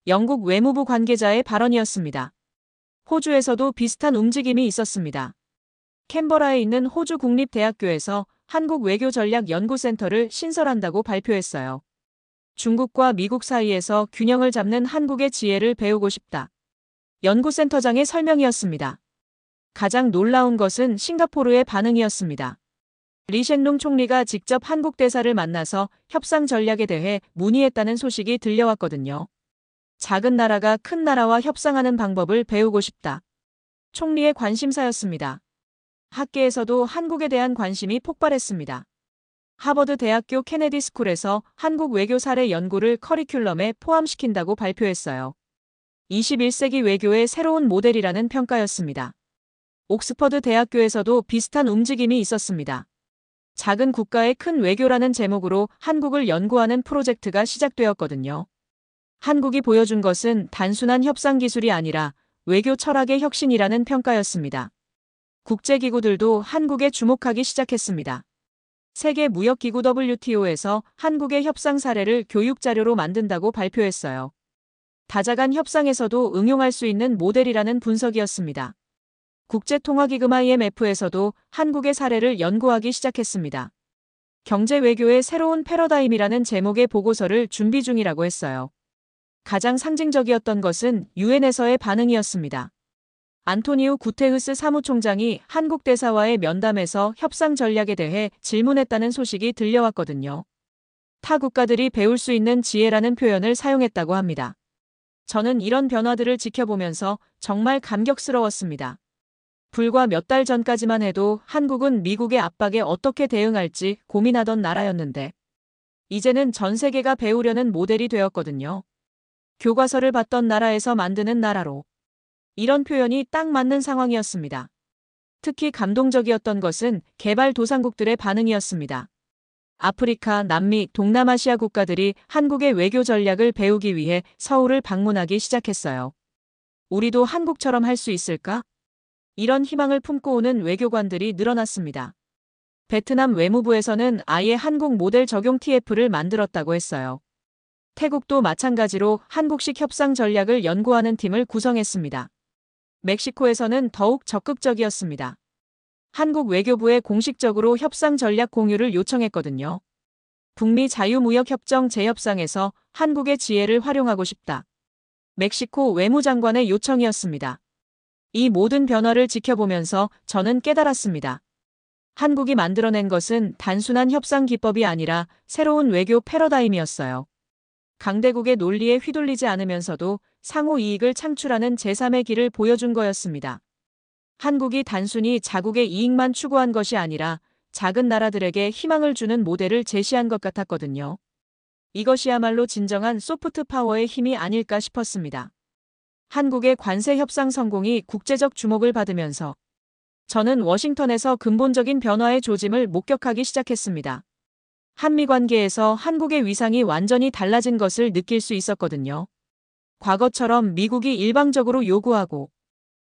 영국 외무부 관계자의 발언이었습니다. 호주에서도 비슷한 움직임이 있었습니다. 캔버라에 있는 호주 국립대학교에서 한국 외교전략연구센터를 신설한다고 발표했어요. 중국과 미국 사이에서 균형을 잡는 한국의 지혜를 배우고 싶다. 연구센터장의 설명이었습니다. 가장 놀라운 것은 싱가포르의 반응이었습니다. 리셴룽 총리가 직접 한국 대사를 만나서 협상 전략에 대해 문의했다는 소식이 들려왔거든요. 작은 나라가 큰 나라와 협상하는 방법을 배우고 싶다. 총리의 관심사였습니다. 학계에서도 한국에 대한 관심이 폭발했습니다. 하버드 대학교 케네디 스쿨에서 한국 외교 사례 연구를 커리큘럼에 포함시킨다고 발표했어요. 21세기 외교의 새로운 모델이라는 평가였습니다. 옥스퍼드 대학교에서도 비슷한 움직임이 있었습니다. 작은 국가의 큰 외교라는 제목으로 한국을 연구하는 프로젝트가 시작되었거든요. 한국이 보여준 것은 단순한 협상 기술이 아니라 외교 철학의 혁신이라는 평가였습니다. 국제기구들도 한국에 주목하기 시작했습니다. 세계무역기구 WTO에서 한국의 협상 사례를 교육자료로 만든다고 발표했어요. 다자간 협상에서도 응용할 수 있는 모델이라는 분석이었습니다. 국제통화기금 IMF에서도 한국의 사례를 연구하기 시작했습니다. 경제외교의 새로운 패러다임이라는 제목의 보고서를 준비 중이라고 했어요. 가장 상징적이었던 것은 유엔에서의 반응이었습니다. 안토니우 구테흐스 사무총장이 한국 대사와의 면담에서 협상 전략에 대해 질문했다는 소식이 들려왔거든요. 타 국가들이 배울 수 있는 지혜라는 표현을 사용했다고 합니다. 저는 이런 변화들을 지켜보면서 정말 감격스러웠습니다. 불과 몇 달 전까지만 해도 한국은 미국의 압박에 어떻게 대응할지 고민하던 나라였는데 이제는 전 세계가 배우려는 모델이 되었거든요. 교과서를 받던 나라에서 만드는 나라로. 이런 표현이 딱 맞는 상황이었습니다. 특히 감동적이었던 것은 개발도상국들의 반응이었습니다. 아프리카, 남미, 동남아시아 국가들이 한국의 외교 전략을 배우기 위해 서울을 방문하기 시작했어요. 우리도 한국처럼 할 수 있을까? 이런 희망을 품고 오는 외교관들이 늘어났습니다. 베트남 외무부에서는 아예 한국 모델 적용 TF를 만들었다고 했어요. 태국도 마찬가지로 한국식 협상 전략을 연구하는 팀을 구성했습니다. 멕시코에서는 더욱 적극적이었습니다. 한국 외교부에 공식적으로 협상 전략 공유를 요청했거든요. 북미 자유무역협정 재협상에서 한국의 지혜를 활용하고 싶다. 멕시코 외무장관의 요청이었습니다. 이 모든 변화를 지켜보면서 저는 깨달았습니다. 한국이 만들어낸 것은 단순한 협상 기법이 아니라 새로운 외교 패러다임이었어요. 강대국의 논리에 휘둘리지 않으면서도 상호 이익을 창출하는 제3의 길을 보여준 거였습니다. 한국이 단순히 자국의 이익만 추구한 것이 아니라 작은 나라들에게 희망을 주는 모델을 제시한 것 같았거든요. 이것이야말로 진정한 소프트 파워의 힘이 아닐까 싶었습니다. 한국의 관세 협상 성공이 국제적 주목을 받으면서 저는 워싱턴에서 근본적인 변화의 조짐을 목격하기 시작했습니다. 한미 관계에서 한국의 위상이 완전히 달라진 것을 느낄 수 있었거든요. 과거처럼 미국이 일방적으로 요구하고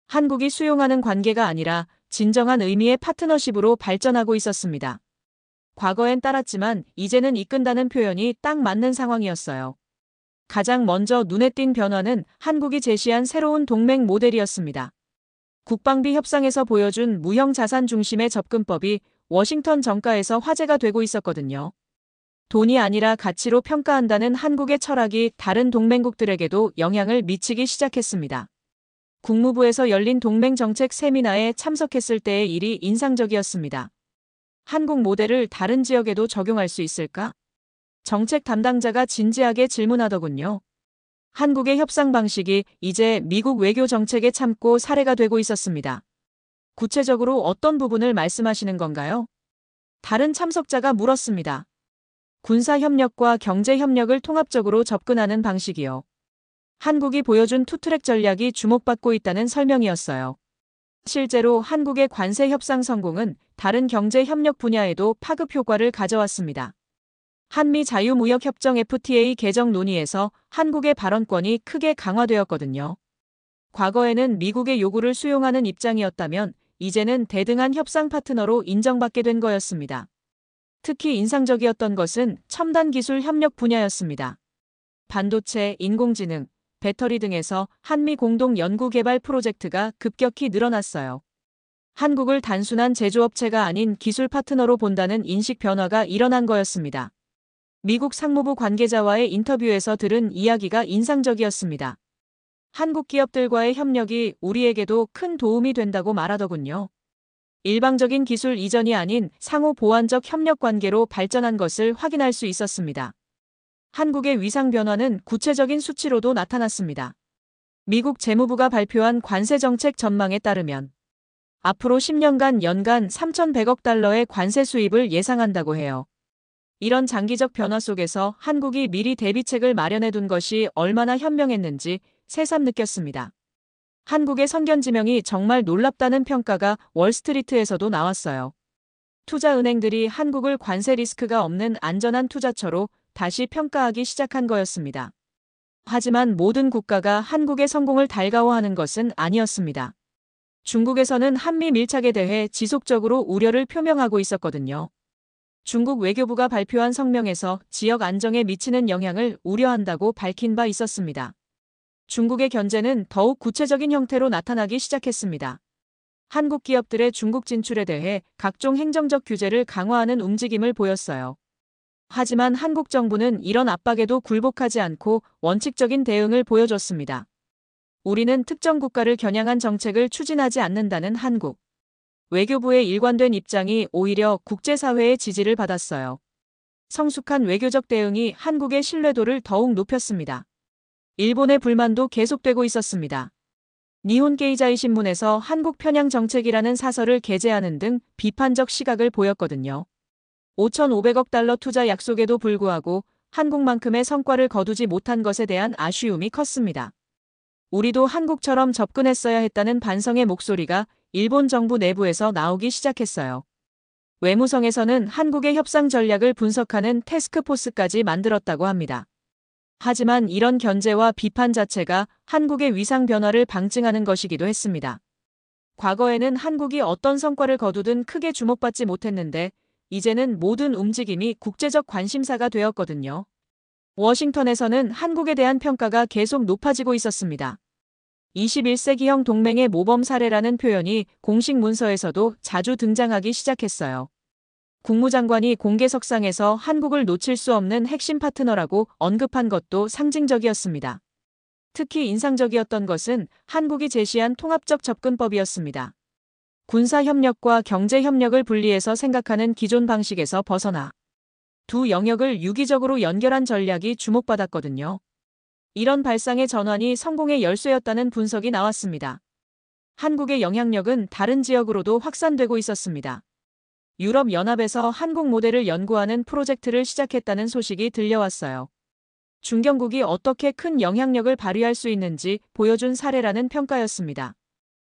한국이 수용하는 관계가 아니라 진정한 의미의 파트너십으로 발전하고 있었습니다. 과거엔 따랐지만 이제는 이끈다는 표현이 딱 맞는 상황이었어요. 가장 먼저 눈에 띈 변화는 한국이 제시한 새로운 동맹 모델이었습니다. 국방비 협상에서 보여준 무형 자산 중심의 접근법이 워싱턴 정가에서 화제가 되고 있었거든요. 돈이 아니라 가치로 평가한다는 한국의 철학이 다른 동맹국들에게도 영향을 미치기 시작했습니다. 국무부에서 열린 동맹정책 세미나에 참석했을 때의 일이 인상적이었습니다. 한국 모델을 다른 지역에도 적용할 수 있을까? 정책 담당자가 진지하게 질문하더군요. 한국의 협상 방식이 이제 미국 외교 정책에 참고 사례가 되고 있었습니다. 구체적으로 어떤 부분을 말씀하시는 건가요? 다른 참석자가 물었습니다. 군사협력과 경제협력을 통합적으로 접근하는 방식이요. 한국이 보여준 투트랙 전략이 주목받고 있다는 설명이었어요. 실제로 한국의 관세 협상 성공은 다른 경제협력 분야에도 파급 효과를 가져왔습니다. 한미 자유무역협정 FTA 개정 논의에서 한국의 발언권이 크게 강화되었거든요. 과거에는 미국의 요구를 수용하는 입장이었다면 이제는 대등한 협상 파트너로 인정받게 된 거였습니다. 특히 인상적이었던 것은 첨단 기술 협력 분야였습니다. 반도체, 인공지능, 배터리 등에서 한미 공동 연구 개발 프로젝트가 급격히 늘어났어요. 한국을 단순한 제조업체가 아닌 기술 파트너로 본다는 인식 변화가 일어난 거였습니다. 미국 상무부 관계자와의 인터뷰에서 들은 이야기가 인상적이었습니다. 한국 기업들과의 협력이 우리에게도 큰 도움이 된다고 말하더군요. 일방적인 기술 이전이 아닌 상호 보완적 협력 관계로 발전한 것을 확인할 수 있었습니다. 한국의 위상 변화는 구체적인 수치로도 나타났습니다. 미국 재무부가 발표한 관세 정책 전망에 따르면 앞으로 10년간 연간 3,100억 달러의 관세 수입을 예상한다고 해요. 이런 장기적 변화 속에서 한국이 미리 대비책을 마련해 둔 것이 얼마나 현명했는지 새삼 느꼈습니다. 한국의 선견지명이 정말 놀랍다는 평가가 월스트리트에서도 나왔어요. 투자은행들이 한국을 관세 리스크가 없는 안전한 투자처로 다시 평가하기 시작한 거였습니다. 하지만 모든 국가가 한국의 성공을 달가워하는 것은 아니었습니다. 중국에서는 한미 밀착에 대해 지속적으로 우려를 표명하고 있었거든요. 중국 외교부가 발표한 성명에서 지역 안정에 미치는 영향을 우려한다고 밝힌 바 있었습니다. 중국의 견제는 더욱 구체적인 형태로 나타나기 시작했습니다. 한국 기업들의 중국 진출에 대해 각종 행정적 규제를 강화하는 움직임을 보였어요. 하지만 한국 정부는 이런 압박에도 굴복하지 않고 원칙적인 대응을 보여줬습니다. 우리는 특정 국가를 겨냥한 정책을 추진하지 않는다는 한국 외교부의 일관된 입장이 오히려 국제사회의 지지를 받았어요. 성숙한 외교적 대응이 한국의 신뢰도를 더욱 높였습니다. 일본의 불만도 계속되고 있었습니다. 니혼케이자이 신문에서 한국 편향 정책이라는 사설을 게재하는 등 비판적 시각을 보였거든요. 5,500억 달러 투자 약속에도 불구하고 한국만큼의 성과를 거두지 못한 것에 대한 아쉬움이 컸습니다. 우리도 한국처럼 접근했어야 했다는 반성의 목소리가 일본 정부 내부에서 나오기 시작했어요. 외무성에서는 한국의 협상 전략을 분석하는 태스크포스까지 만들었다고 합니다. 하지만 이런 견제와 비판 자체가 한국의 위상 변화를 방증하는 것이기도 했습니다. 과거에는 한국이 어떤 성과를 거두든 크게 주목받지 못했는데 이제는 모든 움직임이 국제적 관심사가 되었거든요. 워싱턴에서는 한국에 대한 평가가 계속 높아지고 있었습니다. 21세기형 동맹의 모범 사례라는 표현이 공식 문서에서도 자주 등장하기 시작했어요. 국무장관이 공개석상에서 한국을 놓칠 수 없는 핵심 파트너라고 언급한 것도 상징적이었습니다. 특히 인상적이었던 것은 한국이 제시한 통합적 접근법이었습니다. 군사협력과 경제협력을 분리해서 생각하는 기존 방식에서 벗어나 두 영역을 유기적으로 연결한 전략이 주목받았거든요. 이런 발상의 전환이 성공의 열쇠였다는 분석이 나왔습니다. 한국의 영향력은 다른 지역으로도 확산되고 있었습니다. 유럽연합에서 한국 모델을 연구하는 프로젝트를 시작했다는 소식이 들려왔어요. 중견국이 어떻게 큰 영향력을 발휘할 수 있는지 보여준 사례라는 평가였습니다.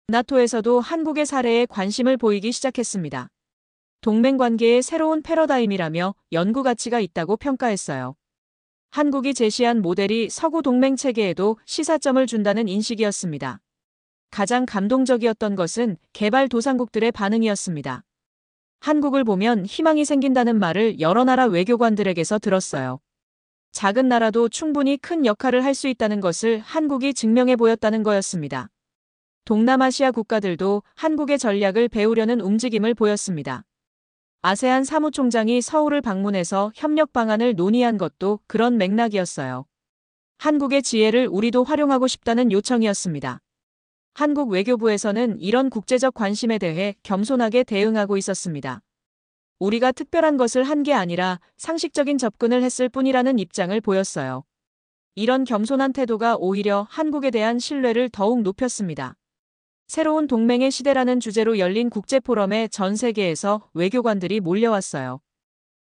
나토에서도 한국의 사례에 관심을 보이기 시작했습니다. 동맹관계의 새로운 패러다임이라며 연구 가치가 있다고 평가했어요. 한국이 제시한 모델이 서구 동맹 체계에도 시사점을 준다는 인식이었습니다. 가장 감동적이었던 것은 개발도상국들의 반응이었습니다. 한국을 보면 희망이 생긴다는 말을 여러 나라 외교관들에게서 들었어요. 작은 나라도 충분히 큰 역할을 할 수 있다는 것을 한국이 증명해 보였다는 거였습니다. 동남아시아 국가들도 한국의 전략을 배우려는 움직임을 보였습니다. 아세안 사무총장이 서울을 방문해서 협력 방안을 논의한 것도 그런 맥락이었어요. 한국의 지혜를 우리도 활용하고 싶다는 요청이었습니다. 한국 외교부에서는 이런 국제적 관심에 대해 겸손하게 대응하고 있었습니다. 우리가 특별한 것을 한 게 아니라 상식적인 접근을 했을 뿐이라는 입장을 보였어요. 이런 겸손한 태도가 오히려 한국에 대한 신뢰를 더욱 높였습니다. 새로운 동맹의 시대라는 주제로 열린 국제포럼에 전 세계에서 외교관들이 몰려왔어요.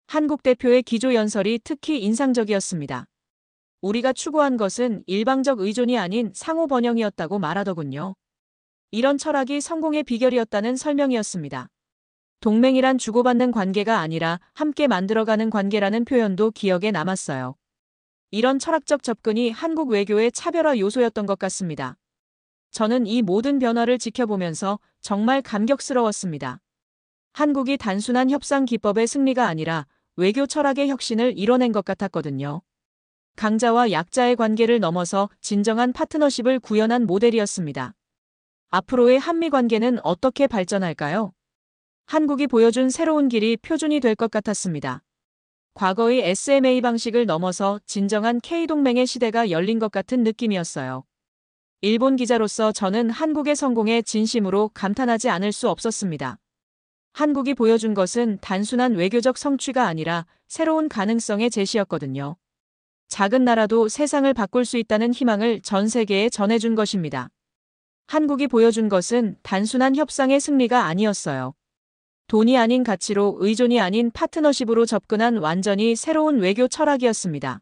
한국 대표의 기조연설이 특히 인상적이었습니다. 우리가 추구한 것은 일방적 의존이 아닌 상호 번영이었다고 말하더군요. 이런 철학이 성공의 비결이었다는 설명이었습니다. 동맹이란 주고받는 관계가 아니라 함께 만들어가는 관계라는 표현도 기억에 남았어요. 이런 철학적 접근이 한국 외교의 차별화 요소였던 것 같습니다. 저는 이 모든 변화를 지켜보면서 정말 감격스러웠습니다. 한국이 단순한 협상 기법의 승리가 아니라 외교 철학의 혁신을 이뤄낸 것 같았거든요. 강자와 약자의 관계를 넘어서 진정한 파트너십을 구현한 모델이었습니다. 앞으로의 한미 관계는 어떻게 발전할까요? 한국이 보여준 새로운 길이 표준이 될 것 같았습니다. 과거의 SMA 방식을 넘어서 진정한 K동맹의 시대가 열린 것 같은 느낌이었어요. 일본 기자로서 저는 한국의 성공에 진심으로 감탄하지 않을 수 없었습니다. 한국이 보여준 것은 단순한 외교적 성취가 아니라 새로운 가능성의 제시였거든요. 작은 나라도 세상을 바꿀 수 있다는 희망을 전 세계에 전해준 것입니다. 한국이 보여준 것은 단순한 협상의 승리가 아니었어요. 돈이 아닌 가치로, 의존이 아닌 파트너십으로 접근한 완전히 새로운 외교 철학이었습니다.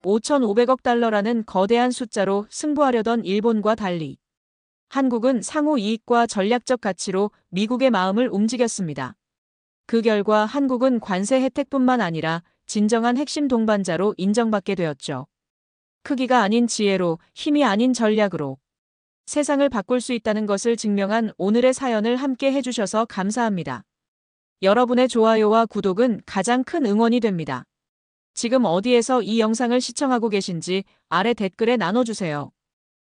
5,500억 달러라는 거대한 숫자로 승부하려던 일본과 달리 한국은 상호 이익과 전략적 가치로 미국의 마음을 움직였습니다. 그 결과 한국은 관세 혜택뿐만 아니라 진정한 핵심 동반자로 인정받게 되었죠. 크기가 아닌 지혜로, 힘이 아닌 전략으로 세상을 바꿀 수 있다는 것을 증명한 오늘의 사연을 함께 해주셔서 감사합니다. 여러분의 좋아요와 구독은 가장 큰 응원이 됩니다. 지금 어디에서 이 영상을 시청하고 계신지 아래 댓글에 나눠주세요.